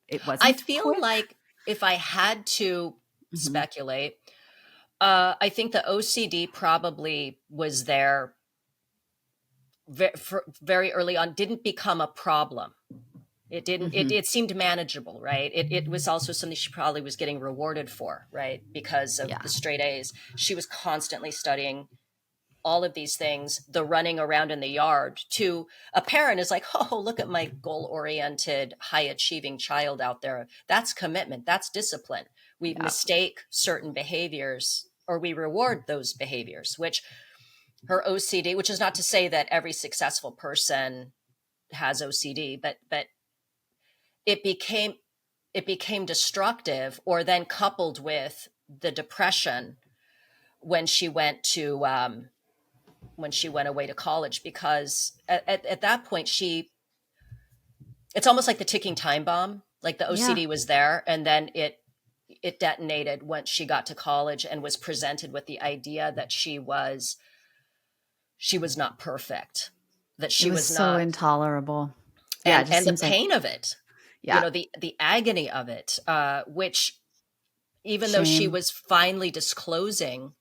it I wasn't feel quick. like if I had to Hmm. speculate, I think the OCD probably was there very early on, didn't become a problem. It didn't, Hmm. it seemed manageable, right? It was also something she probably was getting rewarded for, right? Because of Yeah. the straight A's. She was constantly studying all of these things, the running around in the yard to a parent is like, oh, look at my goal oriented, high achieving child out there. That's commitment. That's discipline. We Yeah. mistake certain behaviors or we reward those behaviors, which her OCD, which is not to say that every successful person has OCD, but it became it became destructive or then coupled with the depression when she went to when she went away to college because at that point it's almost like the ticking time bomb, like the Yeah. OCD was there and then it detonated once she got to college and was presented with the idea that she was not perfect, that It she was was so not, intolerable. Yeah. It just and the seems like, pain of it, yeah. the agony of it, which even though she Shame. was finally disclosing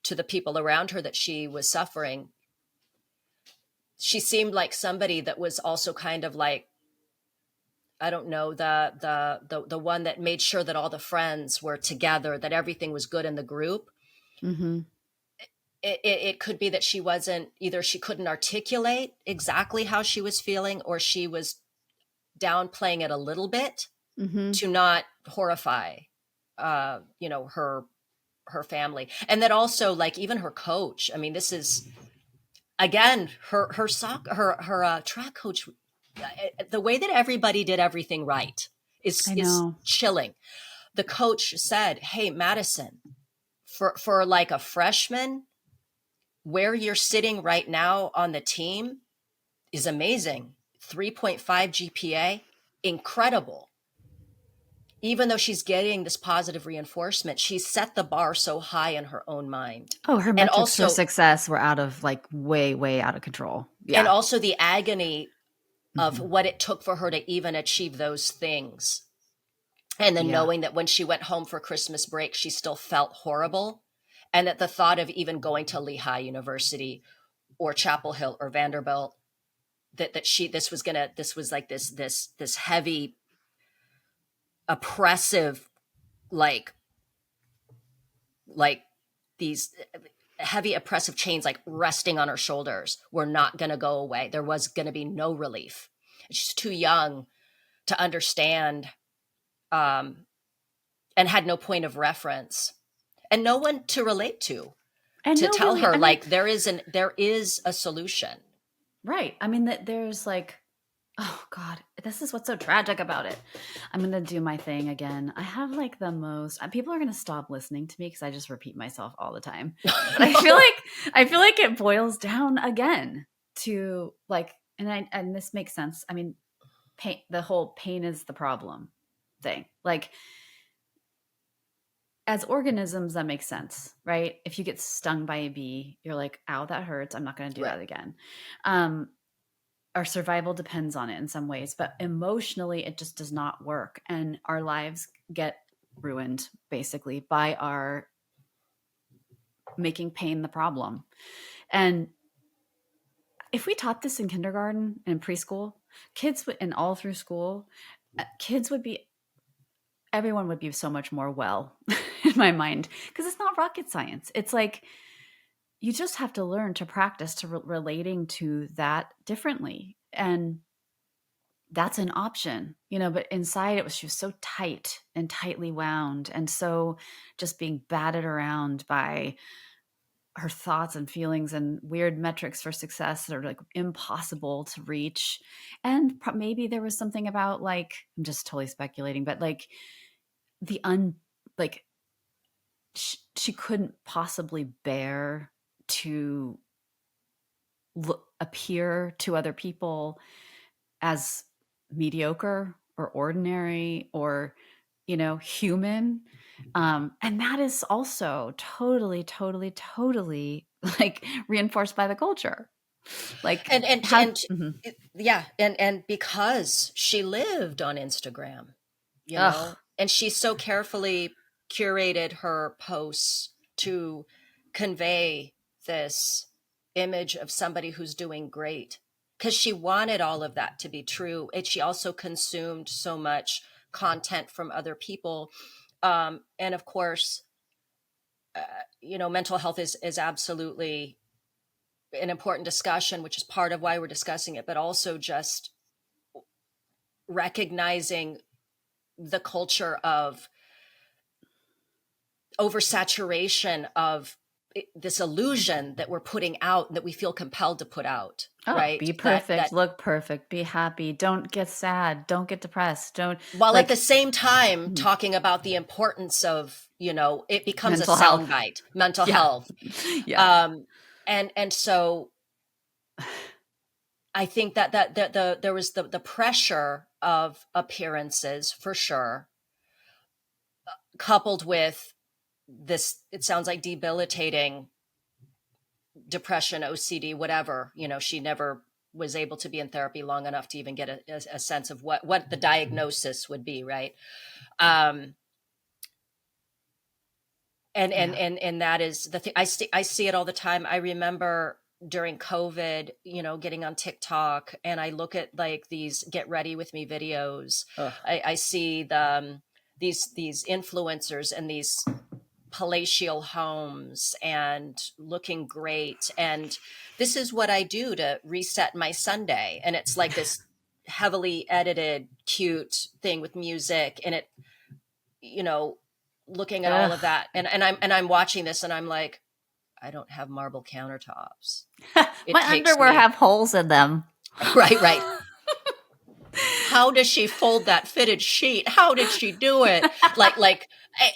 to the people around her that she was suffering, she seemed like somebody that was also kind of like, I don't know, the one that made sure that all the friends were together, that everything was good in the group. Hmm. It could be that she wasn't, either she couldn't articulate exactly how she was feeling or she was downplaying it a little bit Hmm. to not horrify her family. And that also, like, even her coach, I mean, this is again her track coach, the way that everybody did everything right I is know. chilling. The coach said, hey, Madison, for like a freshman, where you're sitting right now on the team is amazing. 3.5 GPA, incredible. Even though she's getting this positive reinforcement, she's set the bar so high in her own mind. Oh, her And metrics for also, success were out of like way, way out of control. and Yeah. also the agony of Hmm. what it took for her to even achieve those things. And then Yeah. knowing that when she went home for Christmas break, she still felt horrible. And that the thought of even going to Lehigh University or Chapel Hill or Vanderbilt, this was like this heavy, oppressive, like like these heavy oppressive chains like resting on her shoulders were not going to go away. There was going to be no relief. She's too young to understand, and had no point of reference. and no one to relate to And no, tell really, her I mean, like there is a solution. right. I mean, that there's like, oh God, this is what's so tragic about it. I'm going to do my thing again. I have like the most, people are going to stop listening to me because I just repeat myself all the time. But I feel like it boils down again to like, and this makes sense. I mean, pain, the whole pain is the problem thing. Like, as organisms, that makes sense, right? If you get stung by a bee, you're like, ow, that hurts. I'm not going to do Right. that again. Our survival depends on it in some ways, but emotionally, it just does not work. And our lives get ruined basically by our making pain the problem. And if we taught this in kindergarten and preschool, kids would, and all through school, kids would be, everyone would be so much more well in my mind, because it's not rocket science. It's like, you just have to learn to practice to relating to that differently. And that's an option, you know, but inside it was, she was so tight and tightly wound, and so just being battered around by her thoughts and feelings and weird metrics for success that are like impossible to reach. And maybe there was something about, like, I'm just totally speculating, but like the like she couldn't possibly bear to appear to other people as mediocre or ordinary or, you know, human. And that is also totally like reinforced by the culture. Like, how, mhm. Yeah, and because she lived on Instagram, you Ugh, know, and she so carefully curated her posts to convey this image of somebody who's doing great, because she wanted all of that to be true. And she also consumed so much content from other people. And of course, you know, mental health is absolutely an important discussion, which is part of why we're discussing it, but also just recognizing the culture of oversaturation of this illusion that we're putting out, that we feel compelled to put out, Oh, right? be perfect, look perfect, be happy, don't get sad, don't get depressed, don't, While at the like, same time mhm. talking about the importance of, you know, it becomes a Mental health. soundbite, mental Yeah. health. Yeah. And so I think that there was the pressure of appearances for sure, coupled with this, it sounds like debilitating depression, OCD, whatever. You know, she never was able to be in therapy long enough to even get a sense of what the diagnosis would be, right? Um, Yeah. and that is the thing. I see it all the time. I remember during COVID, you know, getting on TikTok, and I look at like these get ready with me videos. Ugh. I see these influencers and these palatial homes and looking great. And this is what I do to reset my Sunday. And it's like this heavily edited, cute thing with music. And it, you know, looking at all of Ugh. that. And I'm watching this and I'm like, I don't have marble countertops. It My takes underwear me, have holes in them. right. How does she fold that fitted sheet? How did she do it?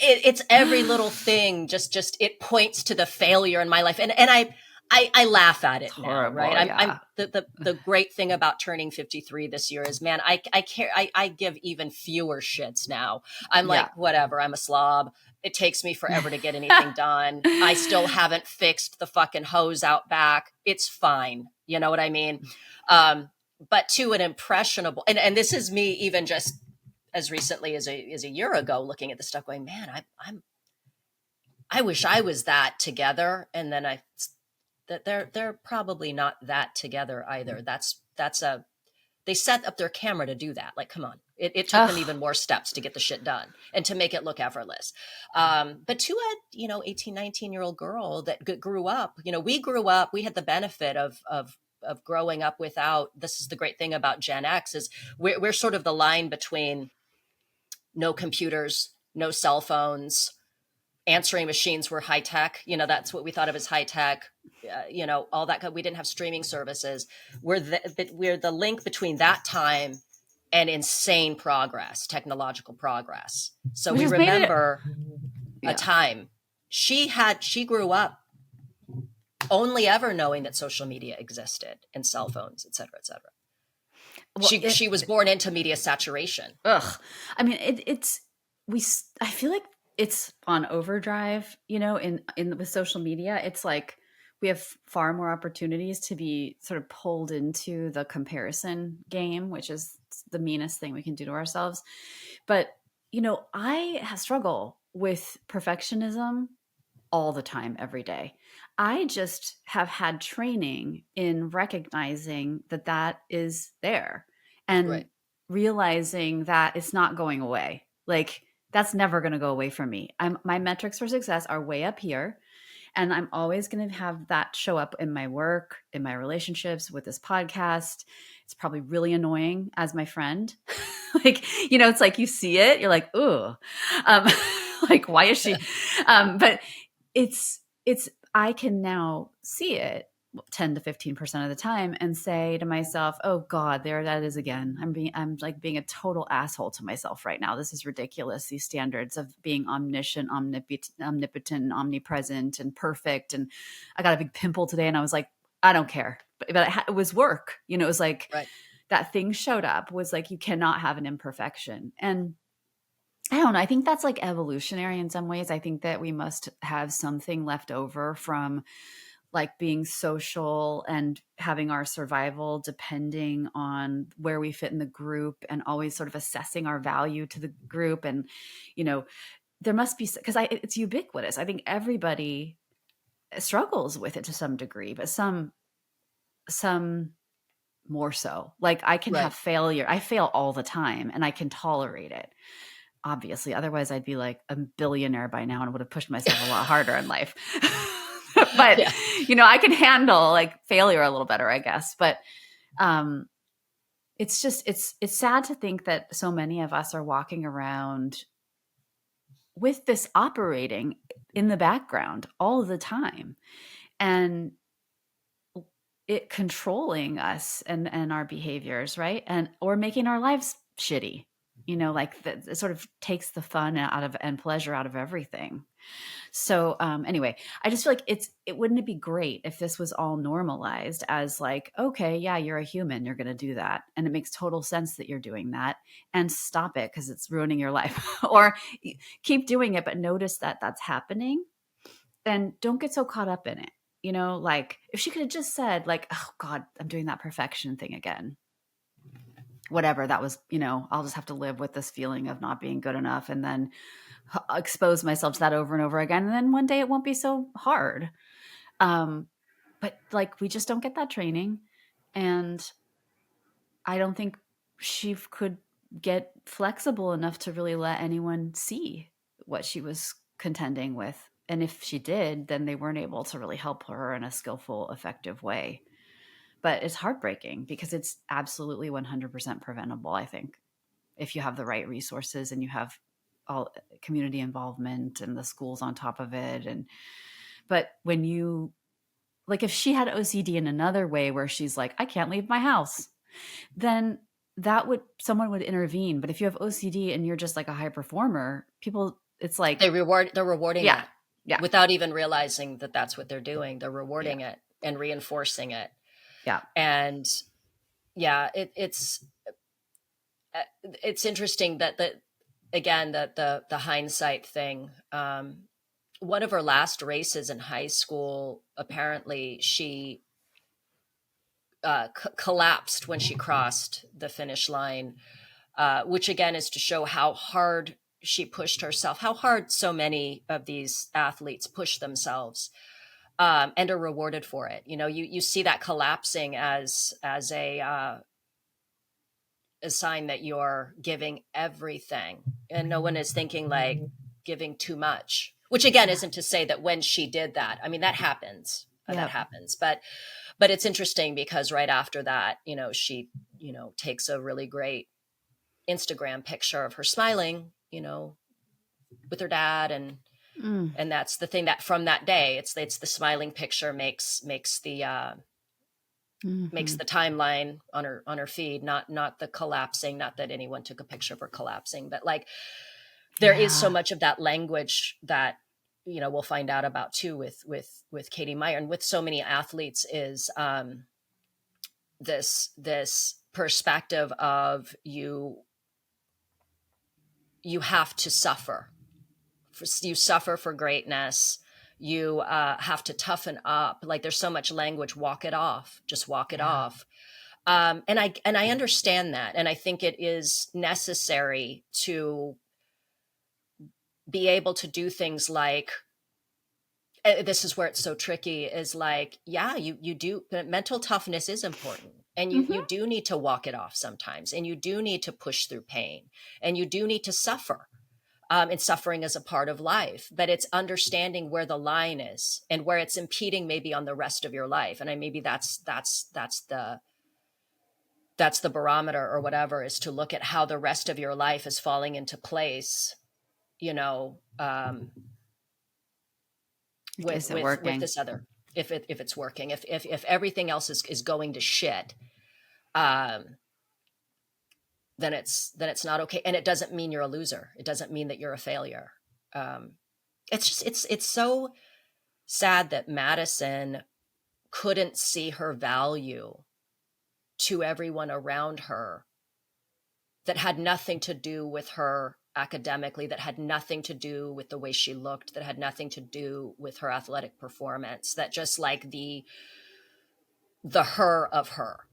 It's every little thing. Just it points to the failure in my life, and I laugh at it It's now, right? horrible, I'm yeah. the great thing about turning 53 this year is, man, I care. I give even fewer shits now. I'm Yeah. like, whatever. I'm a slob. It takes me forever to get anything done. I still haven't fixed the fucking hose out back. It's fine. You know what I mean? But to an impressionable, and this is me even just as recently as a year ago, looking at the stuff going, man, I wish I was that together. And then that they're probably not that together either. They set up their camera to do that. Like, come on. It took them Ugh. even more steps to get the shit done and to make it look effortless. But to a, 18, 19-year-old girl that grew up, we grew up, we had the benefit of growing up without, this is the great thing about Gen X, is we're sort of the line between no computers, no cell phones, answering machines were high tech. That's what we thought of as high tech. All that. We didn't have streaming services. We're the link between that time and insane progress, technological progress. So Which we has made it, remember yeah. a time she grew up only ever knowing that social media existed and cell phones, et cetera, et cetera. Well, she was born into media saturation. Ugh. I mean, I feel like it's on overdrive, in with social media. It's like we have far more opportunities to be sort of pulled into the comparison game, which is the meanest thing we can do to ourselves. But, I struggle with perfectionism all the time, every day. I just have had training in recognizing that is there and Right. realizing that it's not going away. Like, that's never going to go away from me. My metrics for success are way up here. And I'm always going to have that show up in my work, in my relationships, with this podcast. It's probably really annoying as my friend. Like, it's like you see it, you're like, ooh, like, why is she? But it's I can now see it 10 to 15% of the time and say to myself, oh God, there that is again. I'm like being a total asshole to myself right now. This is ridiculous. These standards of being omniscient, omnipotent, omnipresent, and perfect. And I got a big pimple today and I was like, I don't care. But it was work. It was like Right. that thing showed up, was like, you cannot have an imperfection. And I don't know. I think that's like evolutionary in some ways. I think that we must have something left over from like being social and having our survival depending on where we fit in the group and always sort of assessing our value to the group. And, there must be, because it's ubiquitous. I think everybody struggles with it to some degree, but some more so. Like I can have failure. I fail all the time and I can tolerate it. Obviously, otherwise I'd be like a billionaire by now and would have pushed myself a lot harder in life. But Yeah. I can handle like failure a little better, I guess. But it's just it's sad to think that so many of us are walking around with this operating in the background all the time, and it controlling us and our behaviors, right? And or making our lives shitty. Like it sort of takes the fun out of and pleasure out of everything. So anyway, I just feel like it wouldn't it be great if this was all normalized as like, okay, yeah, you're a human, you're going to do that. And it makes total sense that you're doing that, and stop it because it's ruining your life. Or keep doing it, but notice that that's happening and don't get so caught up in it. Like if she could have just said like, oh God, I'm doing that perfection thing again. Whatever that was, I'll just have to live with this feeling of not being good enough and then expose myself to that over and over again. And then one day it won't be so hard. But like, we just don't get that training. And I don't think she could get flexible enough to really let anyone see what she was contending with. And if she did, then they weren't able to really help her in a skillful, effective way. But it's heartbreaking because it's absolutely 100% preventable, I think, if you have the right resources and you have all community involvement and the schools on top of it. But when you, like, if she had OCD in another way where she's like, I can't leave my house, then someone would intervene. But if you have OCD and you're just like a high performer, people, it's like they're rewarding it. Yeah. Without even realizing that that's what they're doing. They're rewarding it and reinforcing it. Yeah. And yeah, it's interesting that the hindsight thing. One of her last races in high school, apparently she collapsed when she crossed the finish line, which again is to show how hard she pushed herself, how hard so many of these athletes push themselves. And are rewarded for it. You see that collapsing as a sign that you're giving everything, and no one is thinking like giving too much. Which again isn't to say that when she did that, I mean that happens, but it's interesting because right after that, she takes a really great Instagram picture of her smiling, with her dad, and And that's the thing that from that day, it's the smiling picture makes the makes the timeline on her feed, not the collapsing, not that anyone took a picture of her collapsing, but like there is so much of that language that, you know, we'll find out about too with Katie Meyer and with so many athletes is this perspective of you have to suffer. You suffer for greatness. You have to toughen up. Like there's so much language. Walk it off. Just walk it off. And I understand that, and I think it is necessary to be able to do things like. This is where it's so tricky. Is like, yeah, you do. Mental toughness is important, and you do need to walk it off sometimes, and you do need to push through pain, and you do need to suffer. And suffering is a part of life, but it's understanding where the line is and where it's impeding maybe on the rest of your life. And maybe that's the barometer or whatever, is to look at how the rest of your life is falling into place, you know, with this other, if it's working, if everything else is going to shit, then it's not okay. And it doesn't mean you're a loser. It doesn't mean that you're a failure. It's so sad that Madison couldn't see her value to everyone around her, that had nothing to do with her academically, that had nothing to do with the way she looked, that had nothing to do with her athletic performance, that just like the her of her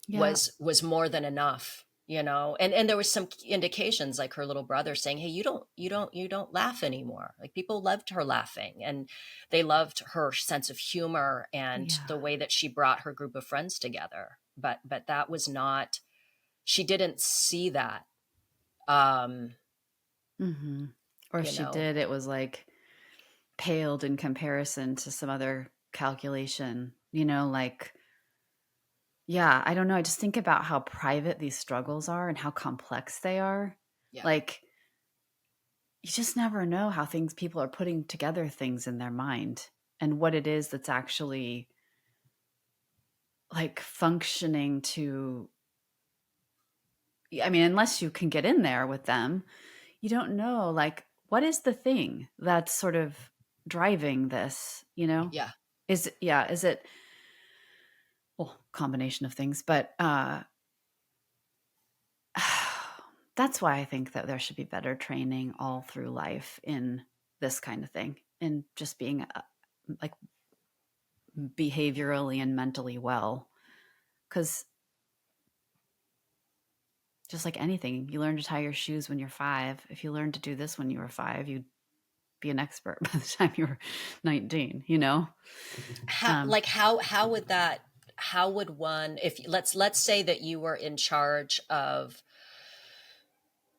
was more than enough, you know. And there was some indications, like her little brother saying, hey, you don't laugh anymore. Like people loved her laughing, and they loved her sense of humor and the way that she brought her group of friends together. But that was not, she didn't see that. Or if she did, it was like paled in comparison to some other calculation, you know, like, yeah, I don't know. I just think about how private these struggles are and how complex they are. Yeah. Like, you just never know how people are putting together things in their mind and what it is that's actually like functioning to, I mean, unless you can get in there with them, you don't know, like, what is the thing that's sort of driving this, you know? Yeah. Is it, well, combination of things, but that's why I think that there should be better training all through life in this kind of thing, in just being like behaviorally and mentally well. Because just like anything, you learn to tie your shoes when you're 5. If you learned to do this when you were 5, you'd be an expert by the time you were 19, you know? How would one, if let's say that you were in charge of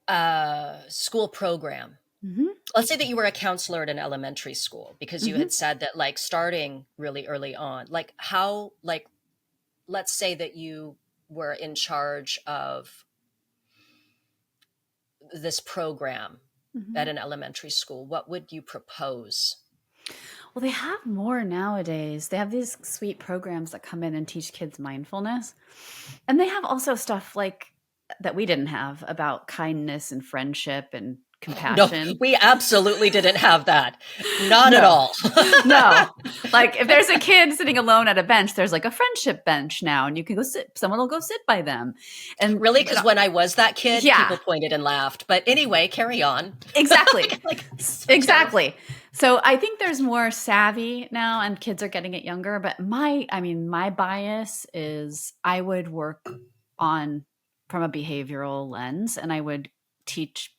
a school program. Let's say that you were a counselor at an elementary school, because you had said that, like, starting really early on, like how, like, let's say that you were in charge of this program at an elementary school, what would you propose? Well, they have more nowadays. They have these sweet programs that come in and teach kids mindfulness. And they have also stuff like that we didn't have, about kindness and friendship and compassion. No, we absolutely didn't have that. Not at all. No. Like, if there's a kid sitting alone at a bench, there's like a friendship bench now, and you can go sit, someone will go sit by them. And really, because when I was that kid, people pointed and laughed. But anyway, carry on. Exactly. Exactly. So I think there's more savvy now, and kids are getting it younger. But my bias is I would work from a behavioral lens, and I would teach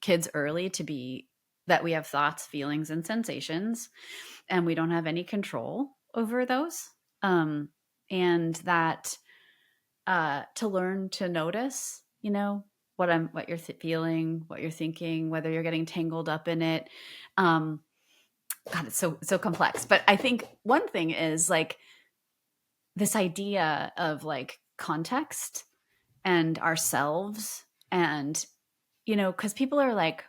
kids early to be that we have thoughts, feelings, and sensations, and we don't have any control over those. And that to learn to notice, you know, what you're feeling, what you're thinking, whether you're getting tangled up in it. God, it's so complex. But I think one thing is like this idea of like context and ourselves, and, you know, because people are like,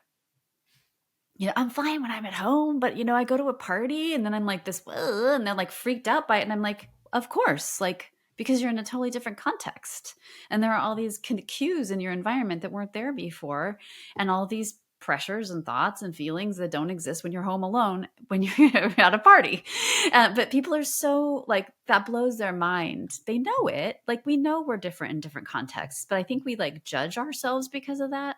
I'm fine when I'm at home, but I go to a party and then I'm like this, and they're like freaked out by it. And I'm like, of course, like, because you're in a totally different context. And there are all these cues in your environment that weren't there before. And all these pressures and thoughts and feelings that don't exist when you're home alone, when you're at a party. But people are so like, that blows their mind. They know it. Like, we know we're different in different contexts, but I think we like judge ourselves because of that.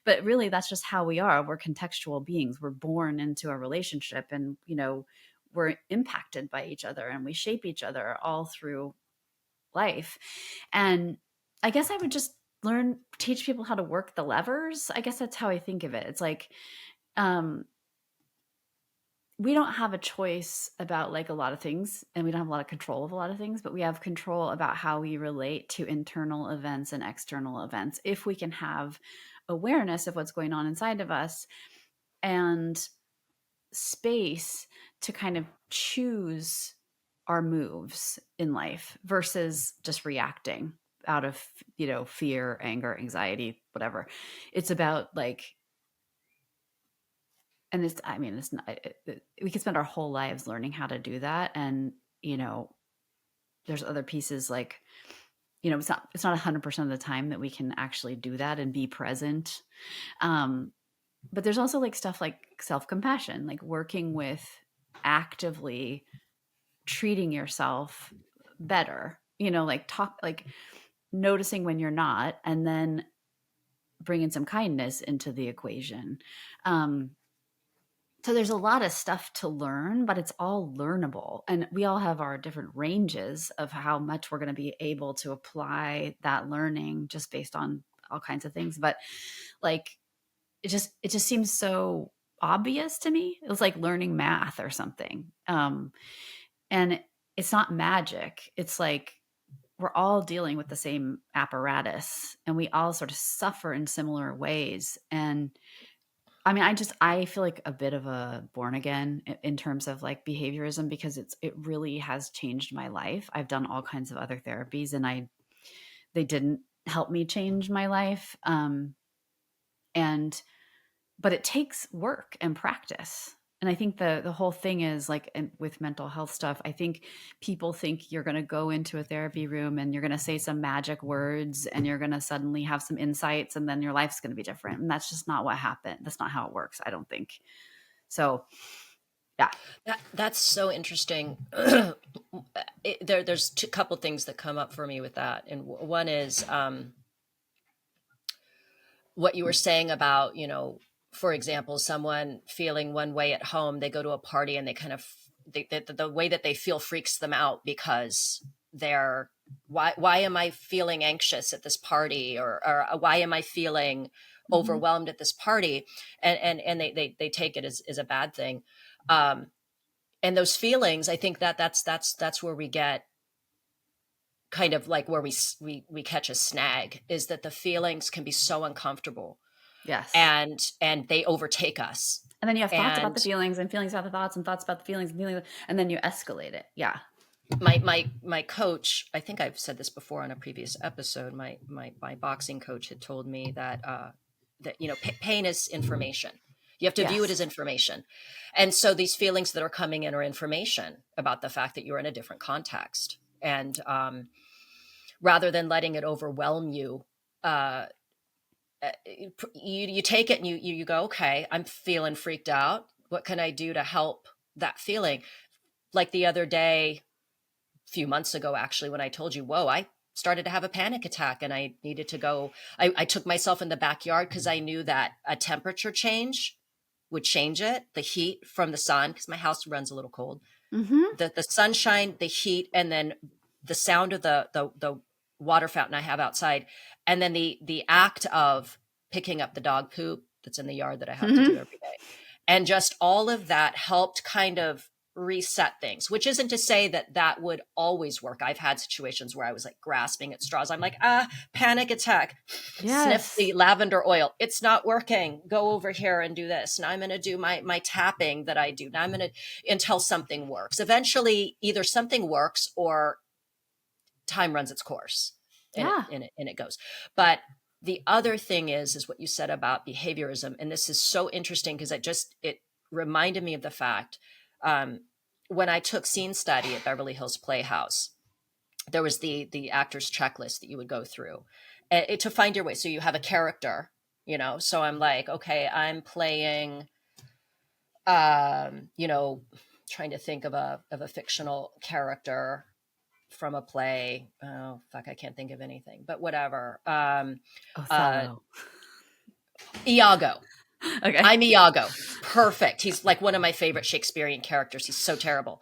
But really, that's just how we are. We're contextual beings. We're born into a relationship, and we're impacted by each other, and we shape each other all through life. And I guess I would just teach people how to work the levers. I guess that's how I think of it. It's like, we don't have a choice about like a lot of things, and we don't have a lot of control of a lot of things, but we have control about how we relate to internal events and external events. If we can have awareness of what's going on inside of us and space to kind of choose our moves in life versus just reacting out of, fear, anger, anxiety, whatever. It's about like, and it's not, we could spend our whole lives learning how to do that. And, there's other pieces like, it's not 100% of the time that we can actually do that and be present. But there's also like stuff like self-compassion, like working with actively treating yourself better, like noticing when you're not, and then bringing some kindness into the equation. So there's a lot of stuff to learn, but it's all learnable. And we all have our different ranges of how much we're going to be able to apply that learning just based on all kinds of things. But like, it just seems so obvious to me. It was like learning math or something. And it's not magic. It's like we're all dealing with the same apparatus, and we all sort of suffer in similar ways. And I mean, I feel like a bit of a born again in terms of like behaviorism, because it really has changed my life. I've done all kinds of other therapies, and they didn't help me change my life. But it takes work and practice. And I think the whole thing is like, with mental health stuff, I think people think you're going to go into a therapy room and you're going to say some magic words and you're going to suddenly have some insights and then your life's going to be different. And that's just not what happened. That's not how it works, I don't think. So, yeah. That's so interesting. There's a couple things that come up for me with that. And one is what you were saying about, for example, someone feeling one way at home, they go to a party and they kind of, the way that they feel freaks them out because why am I feeling anxious at this party? Or why am I feeling overwhelmed at this party? And they take it as a bad thing. And those feelings, I think that's where we get kind of like where we catch a snag, is that the feelings can be so uncomfortable. Yes. And they overtake us. And then you have thoughts about the feelings and feelings about the thoughts and thoughts about the feelings and feelings, and then you escalate it. Yeah. My coach, I think I've said this before on a previous episode, my boxing coach had told me that pain is information. You have to view it as information. And so these feelings that are coming in are information about the fact that you're in a different context. And rather than letting it overwhelm you, you take it and you go, okay, I'm feeling freaked out. What can I do to help that feeling? Like the other day, a few months ago, actually, when I told you, whoa, I started to have a panic attack and I needed to go. I took myself in the backyard because I knew that a temperature change would change it, the heat from the sun, because my house runs a little cold. Mm-hmm. The sunshine, the heat, and then the sound of the water fountain I have outside, and then the act of picking up the dog poop that's in the yard that I have to do every day. And just all of that helped kind of reset things, which isn't to say that would always work. I've had situations where I was like grasping at straws. I'm like, panic attack, sniff the lavender oil. It's not working. Go over here and do this. Now I'm going to do my tapping that I do. Now I'm going to, until something works. Eventually either something works or time runs its course and it goes. But The other thing is what you said about behaviorism. And this is so interesting because it reminded me of the fact, when I took scene study at Beverly Hills Playhouse, there was the actor's checklist that you would go through to find your way. So you have a character, so I'm like, okay, I'm playing, trying to think of a fictional character from a play. Oh, fuck, I can't think of anything, but whatever. Othello. Iago. Okay. I'm Iago. Perfect. He's like one of my favorite Shakespearean characters. He's so terrible.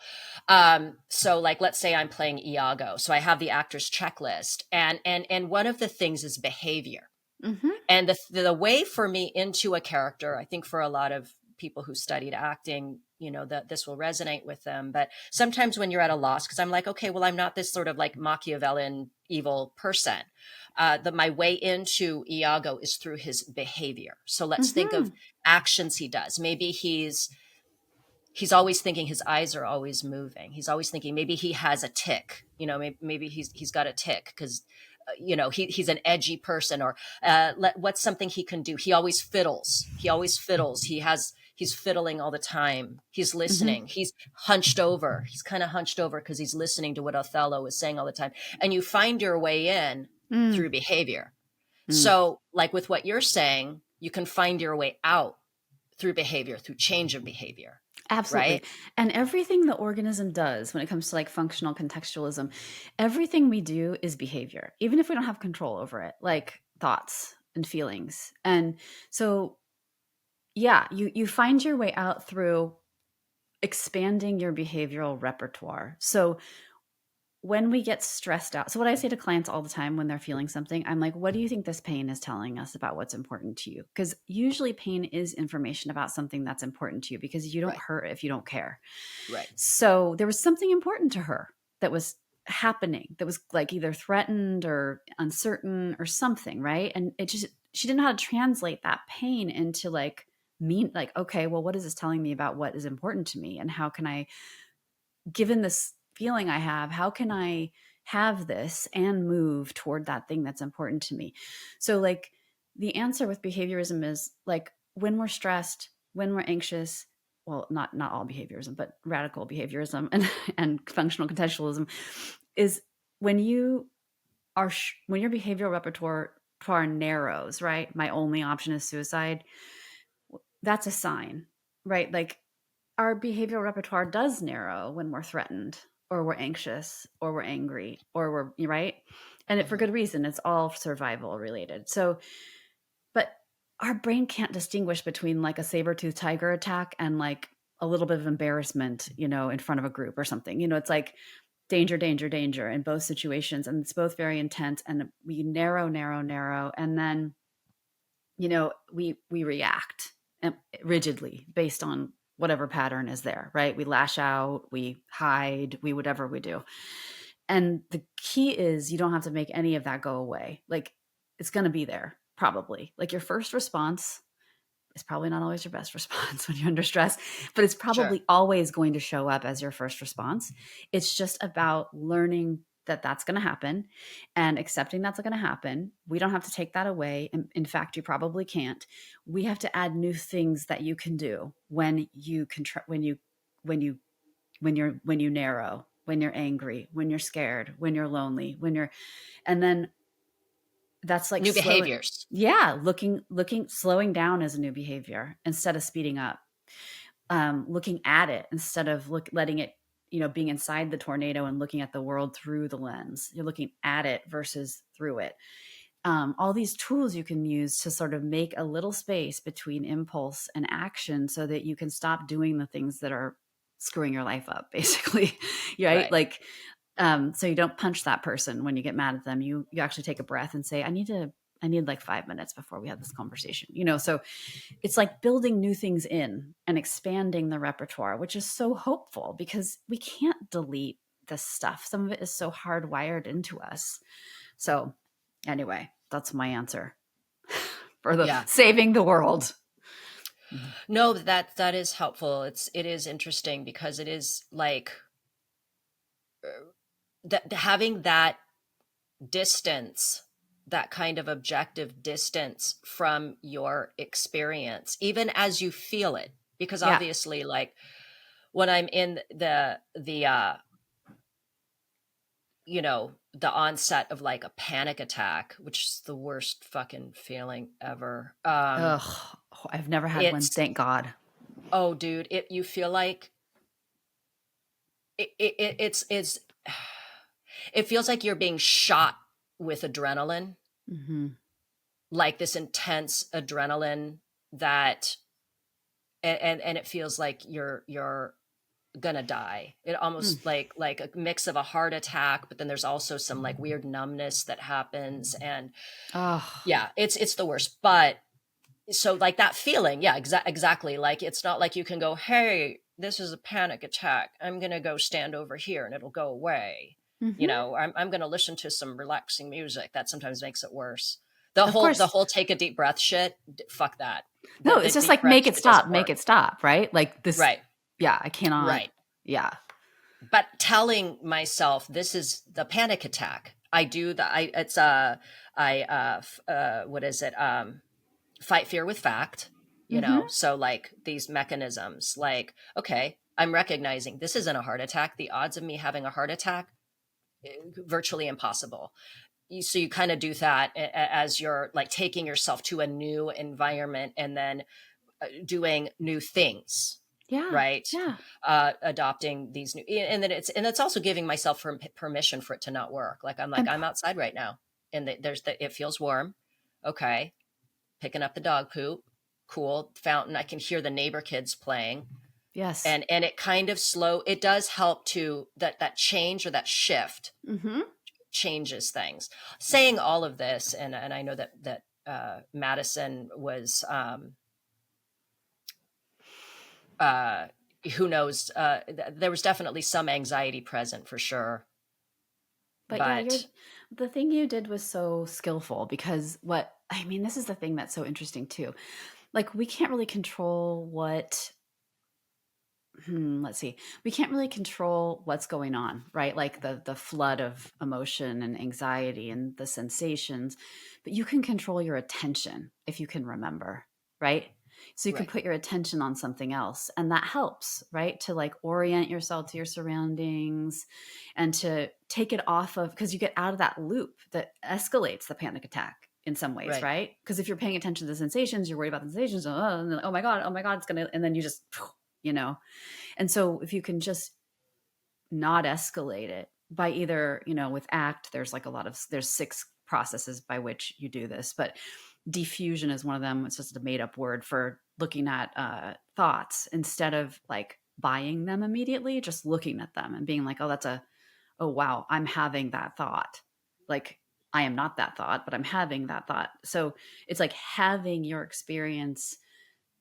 So like, let's say I'm playing Iago. So I have the actor's checklist, and one of the things is behavior. Mm-hmm. And the way for me into a character, I think for a lot of people who studied acting, that this will resonate with them. But sometimes when you're at a loss, because I'm like, okay, well, I'm not this sort of like Machiavellian evil person. My way into Iago is through his behavior. So let's think of actions he does. Maybe he's always thinking, his eyes are always moving. He's always thinking, maybe he has a tic, maybe he's got a tic because, he's an edgy person, or what's something he can do? He always fiddles. He's fiddling all the time. He's listening. He's hunched over. He's kind of hunched over because he's listening to what Othello is saying all the time. And you find your way in through behavior. So like with what you're saying, you can find your way out through behavior, through change of behavior. Absolutely. Right? And everything the organism does when it comes to like functional contextualism, everything we do is behavior, even if we don't have control over it, like thoughts and feelings. And so, yeah, you find your way out through expanding your behavioral repertoire. So when we get stressed out, so what I say to clients all the time when they're feeling something, I'm like, what do you think this pain is telling us about what's important to you? Because usually pain is information about something that's important to you, because you don't hurt if you don't care. Right. So there was something important to her that was happening, that was like either threatened or uncertain or something, right? And she didn't know how to translate that pain into like okay, well, what is this telling me about what is important to me? And how can I, given this feeling I have, how can I have this and move toward that thing that's important to me? So like the answer with behaviorism is like, when we're stressed, when we're anxious, well, not all behaviorism, but radical behaviorism and functional contextualism is when your behavioral repertoire narrows, right? My only option is suicide. That's a sign, right? Like our behavioral repertoire does narrow when we're threatened or we're anxious or we're angry or we're right. And for good reason. It's all survival related. So, but our brain can't distinguish between like a saber-toothed tiger attack and like a little bit of embarrassment, in front of a group or something. It's like danger, danger, danger in both situations. And it's both very intense. And we narrow. And then, we react rigidly based on whatever pattern is there, right? We lash out, we hide, we whatever we do. And the key is you don't have to make any of that go away. Like it's going to be there probably. Like your first response is probably not always your best response when you're under stress, but it's probably always going to show up as your first response. It's just about learning that that's going to happen and accepting that's going to happen. We don't have to take that away. In fact, you probably can't. We have to add new things that you can do when you narrow, when you're angry, when you're scared, when you're lonely, and then that's like new behaviors. Yeah. Slowing down as a new behavior instead of speeding up. Looking at it instead of letting it, being inside the tornado and looking at the world through the lens. You're looking at it versus through it. All these tools you can use to sort of make a little space between impulse and action so that you can stop doing the things that are screwing your life up, basically. Right? Like, so you don't punch that person when you get mad at them. You actually take a breath and say, I need like 5 minutes before we have this conversation, so it's like building new things in and expanding the repertoire, which is so hopeful because we can't delete this stuff. Some of it is so hardwired into us. So anyway, that's my answer for saving the world. No, that is helpful. It is interesting because it is like that having that distance that kind of objective distance from your experience, even as you feel it. Because Yeah. obviously, like when I'm in the the onset of like a panic attack, which is the worst fucking feeling ever. Ugh. I've never had one. It's Thank God. oh, dude, you feel like it's it feels like you're being shot with adrenaline, Mm-hmm. like this intense adrenaline that, and it feels like you're gonna die. It Mm. almost like a mix of a heart attack, but then there's also some like weird numbness that happens, and Oh. yeah, it's the worst. But so like that feeling, yeah, exactly. Like it's not like you can go, hey, this is a panic attack, I'm gonna go stand over here and it'll go away. Mm-hmm. I'm gonna listen to some relaxing music. That sometimes makes it worse. Of The course. whole take a deep breath shit, fuck that. No, The it's just deep like breath make it shit stop, doesn't make work. it stop, right? Like this. Right. Yeah, I cannot. Right. Yeah. But telling myself this is the panic attack, I do that. What is it? Fight fear with fact, Mm-hmm. so like these mechanisms, like, okay, I'm recognizing this isn't a heart attack. The odds of me having a heart attack, virtually impossible. So you kind of do that as you're like taking yourself to a new environment and then doing new things, Yeah. right? Yeah. Adopting these new, and then it's also giving myself permission for it to not work. Like And I'm outside right now, and it feels warm. Okay, picking up the dog poop, cool, fountain. I can hear the neighbor kids playing, yes. and it kind of it does help to that change or that shift Mm-hmm. changes things. Saying all of this, and I know that Madison was uh who knows, there was definitely some anxiety present for sure, But yeah, but the thing you did was so skillful because this is the thing that's so interesting too. Like we can't really control let's see. We can't really control what's going on, right? Like the flood of emotion and anxiety and the sensations, but you can control your attention if you can remember, right? So you can right, put your attention on something else and that helps, right? To like orient yourself to your surroundings and to take it off of because you get out of that loop that escalates the panic attack in some ways, right, right? Because if you're paying attention to the sensations, you're worried about the sensations, and then, oh my god, it's gonna, and then you just, you know, and so if you can just not escalate it by either, with ACT, there's 6 processes by which you do this, but diffusion is one of them. It's just a made up word for looking at thoughts instead of like buying them immediately, just looking at them and being like, oh, wow, I'm having that thought. Like, I am not that thought, but I'm having that thought. So it's like having your experience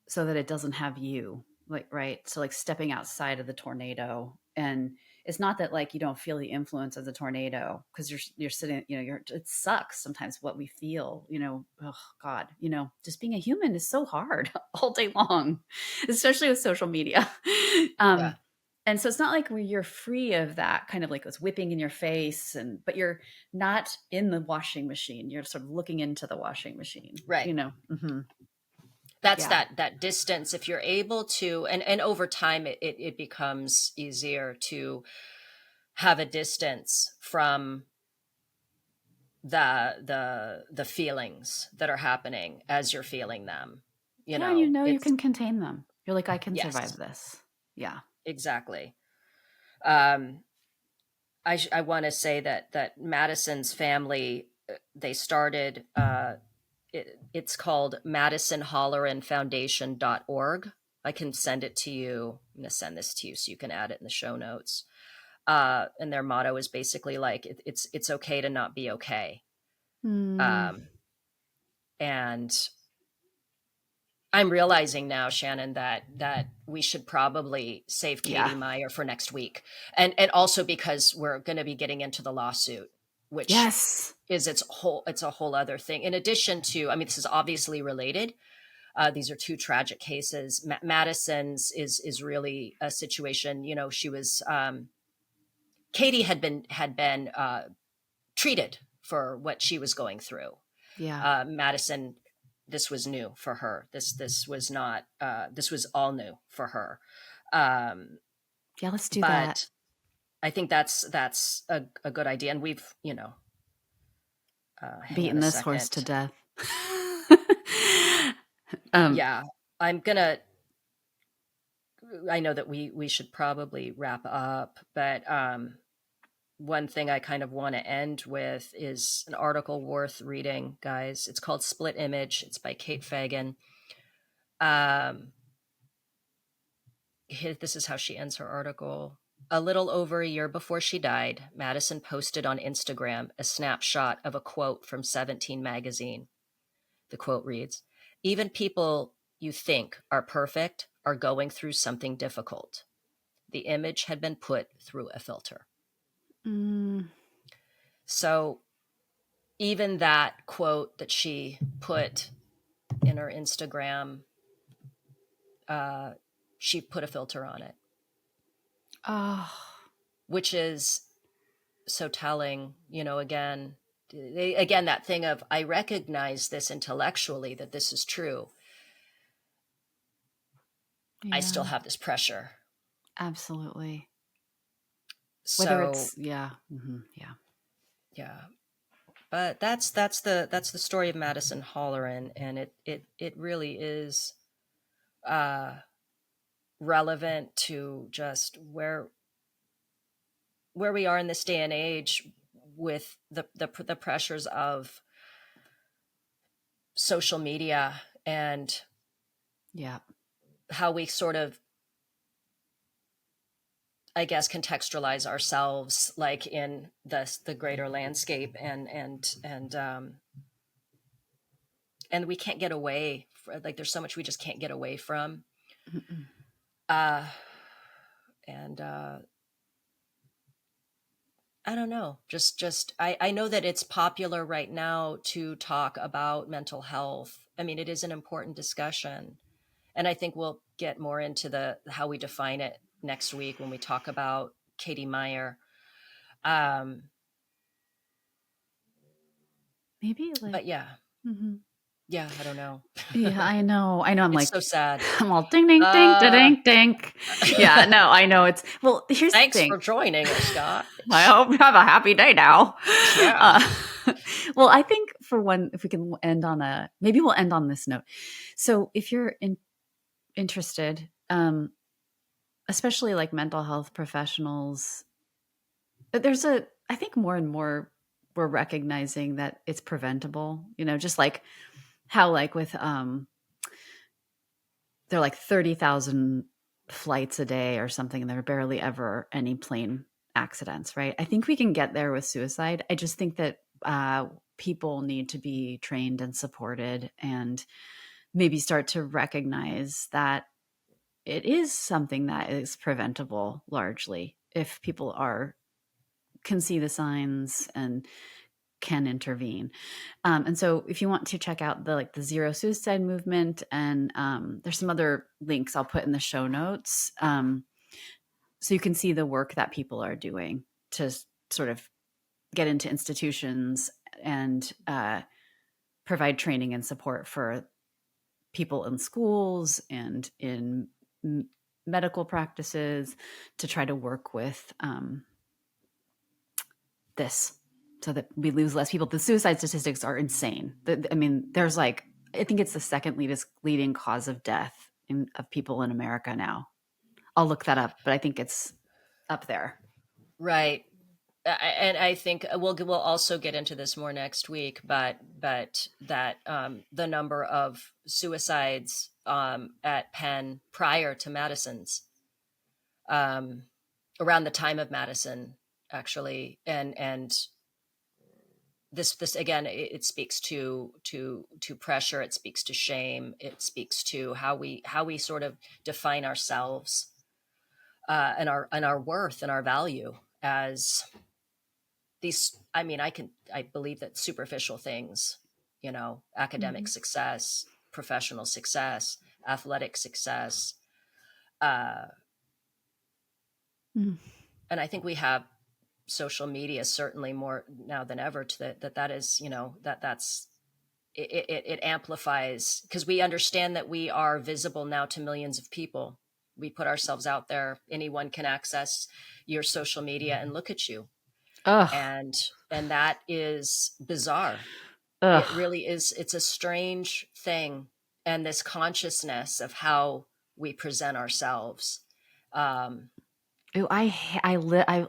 so that it doesn't have you, like, right? So like stepping outside of the tornado, and it's not that like you don't feel the influence of the tornado because you're sitting, it sucks sometimes what we feel, oh god, just being a human is so hard all day long, especially with social media. yeah, um and so it's not like where you're free of that kind of like it's whipping in your face, but you're not in the washing machine, you're sort of looking into the washing machine, right. hmm That's yeah. that distance. If you're able to, and over time it becomes easier to have a distance from the feelings that are happening as you're feeling them. Yeah, and you It's can contain them. You're like, I can survive yes, this. Yeah. exactly. Um, I want to say that Madison's family, they started, it's called Madison Holleran Foundation.org. I can send it to you. I'm going to send this to you so you can add it in the show notes. And their motto is basically like, it's okay to not be okay. Hmm. Um, and I'm realizing now, Shannon, that we should probably save Yeah. Katie Meyer for next week, and also because we're going to be getting into the lawsuit, which Yes. is it's a whole other thing. In addition to, I mean, this is obviously related. These are 2 tragic cases. Madison's is really a situation. She was Katie had been treated for what she was going through. Yeah. Madison, this was new for her. This was not, this was all new for her. Yeah, let's do that. But I think that's a good idea. And we've, hang on Beaten a this second. horse to death. Yeah, I know that we should probably wrap up, but one thing I kind of want to end with is an article worth reading, guys. It's called Split Image. It's by Kate Fagan. This is how she ends her article. A little over a year before she died, Madison posted on Instagram a snapshot of a quote from 17 magazine. The quote reads, "Even people you think are perfect are going through something difficult." The image had been put through a filter. So even that quote that she put in her Instagram, she put a filter on it. Oh. Which is so telling, again, that thing of, I recognize this intellectually, that this is true. Yeah. I still have this pressure. Absolutely. So, whether it's, yeah. Mm-hmm, yeah. Yeah. But that's the story of Madison Holleran, and it really is relevant to just where we are in this day and age with the pressures of social media and Yeah. how we sort of, I guess, contextualize ourselves like in the greater landscape, and we can't get away like there's so much we just can't get away from. Mm-mm. And I don't know, just I know that it's popular right now to talk about mental health. I mean, it is an important discussion, and I think we'll get more into the how we define it next week when we talk about Katie Meyer. Maybe like, But yeah. Mm-hmm. Yeah, I don't know. Yeah, I know. I'm It's like, so sad. I'm all ding, ding, ding, da, ding, ding. Yeah, no, I know. It's, well, here's Thanks the thing. for joining us, Scott. I hope you have a happy day now. Yeah. Well, I think for one, if we can end on maybe we'll end on this note. So if you're interested, especially like mental health professionals, I think more and more we're recognizing that it's preventable, just like how like with, there are like 30,000 flights a day or something, and there are barely ever any plane accidents, right? I think we can get there with suicide. I just think that people need to be trained and supported, and maybe start to recognize that it is something that is preventable largely if people can see the signs and can intervene. And so if you want to check out the Zero Suicide movement, and there's some other links I'll put in the show notes, so you can see the work that people are doing to sort of get into institutions and provide training and support for people in schools and in medical practices to try to work with this, so that we lose less people. The suicide statistics are insane. I mean, there's I think it's the second leading cause of death of people in America now. I'll look that up, but I think it's up there. Right. And I think we'll also get into this more next week, but that the number of suicides at Penn prior to Madison's, around the time of Madison, actually, and this again, it speaks to pressure. It speaks to shame. It speaks to how we sort of define ourselves, and our worth and our value as these. I mean, I believe that superficial things, academic success, professional success, athletic success, and I think we have social media, certainly more now than ever, to that is, that's it amplifies, because we understand that we are visible now to millions of people. We put ourselves out there. Anyone can access your social media and look at you. Ugh. And that is bizarre. It Ugh. really is. It's a strange thing. And this consciousness of how we present ourselves. Ooh, I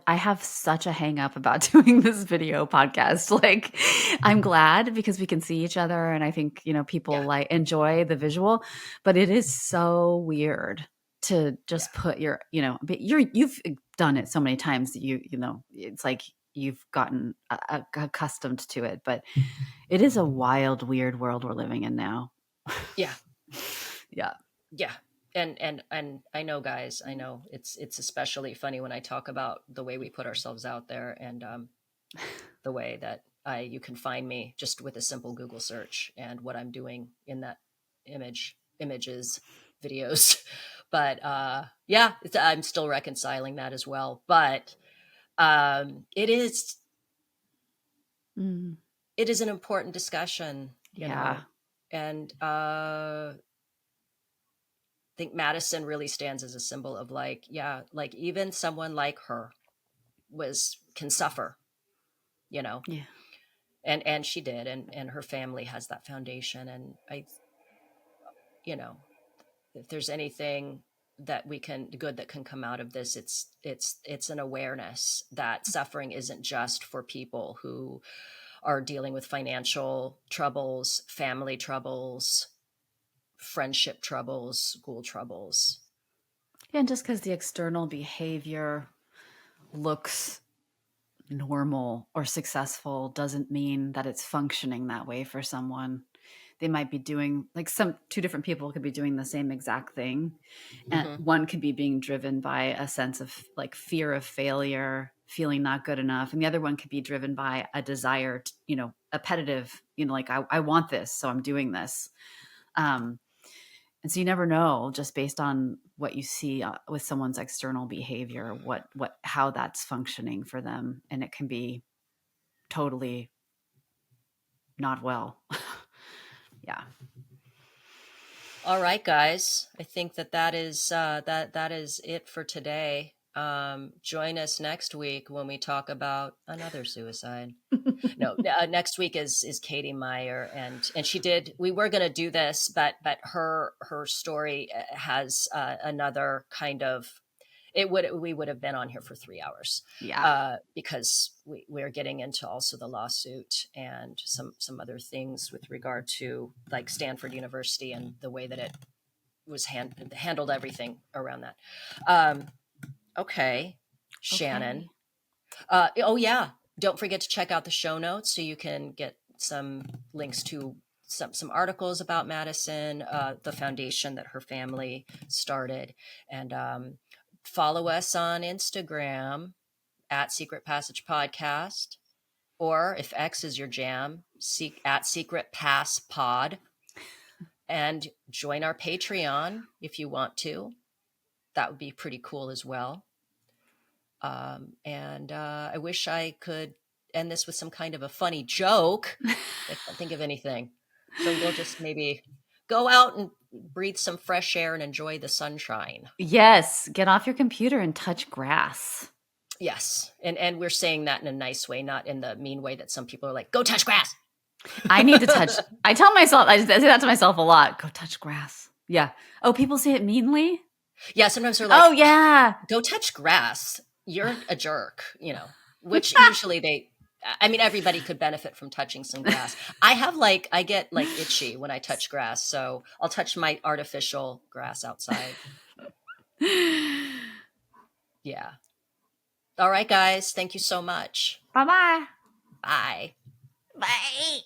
have such a hang up about doing this video podcast. Like, I'm glad because we can see each other, and I think, people Yeah. like enjoy the visual, but it is so weird to Yeah. just put but you've done it so many times that it's like you've gotten accustomed to it, but it is a wild, weird world we're living in now. Yeah. Yeah. Yeah. And I know, guys, I know it's especially funny when I talk about the way we put ourselves out there, and the way that you can find me just with a simple Google search and what I'm doing in that images, videos. But yeah, I'm still reconciling that as well. But it is Mm. an important discussion, Yeah. and I think Madison really stands as a symbol of, like, even someone like her can suffer, Yeah. and she did, and her family has that foundation. And if there's anything that good that can come out of this, it's an awareness that suffering isn't just for people who are dealing with financial troubles, family troubles, friendship troubles, school troubles. Yeah, and just because the external behavior looks normal or successful doesn't mean that it's functioning that way for someone. They might be doing, like, two different people could be doing the same exact thing, and Mm-hmm. one could be being driven by a sense of, like, fear of failure, feeling not good enough, and the other one could be driven by a desire to, appetitive, like, I want this, so I'm doing this. And so you never know, just based on what you see with someone's external behavior, how that's functioning for them. And it can be totally not well. Yeah. All right, guys. I think that is that is it for today. Join us next week when we talk about another suicide. No, next week is Katie Meyer, and we were going to do this, but her story has another kind of, we would have been on here for 3 hours, Yeah. because we're getting into also the lawsuit and some other things with regard to, like, Stanford University and the way that it was handled, everything around that. Okay, Shannon. Oh yeah, don't forget to check out the show notes so you can get some links to some articles about Madison, the foundation that her family started, and follow us on Instagram at Secret Passage Podcast, or if X is your jam, at Secret Pass Pod, and join our Patreon if you want to. That would be pretty cool as well. And I wish I could end this with some kind of a funny joke. I can't think of anything. So we'll just maybe go out and breathe some fresh air and enjoy the sunshine. Yes. Get off your computer and touch grass. Yes. And we're saying that in a nice way, not in the mean way that some people are like, go touch grass. I need to touch. I tell myself, I say that to myself a lot. Go touch grass. Yeah. Oh, people say it meanly? Yeah. Sometimes they're like, Oh, yeah. go touch grass. You're a jerk, which usually everybody could benefit from touching some grass. I get like itchy when I touch grass. So I'll touch my artificial grass outside. Yeah. All right, guys. Thank you so much. Bye-bye. Bye. Bye.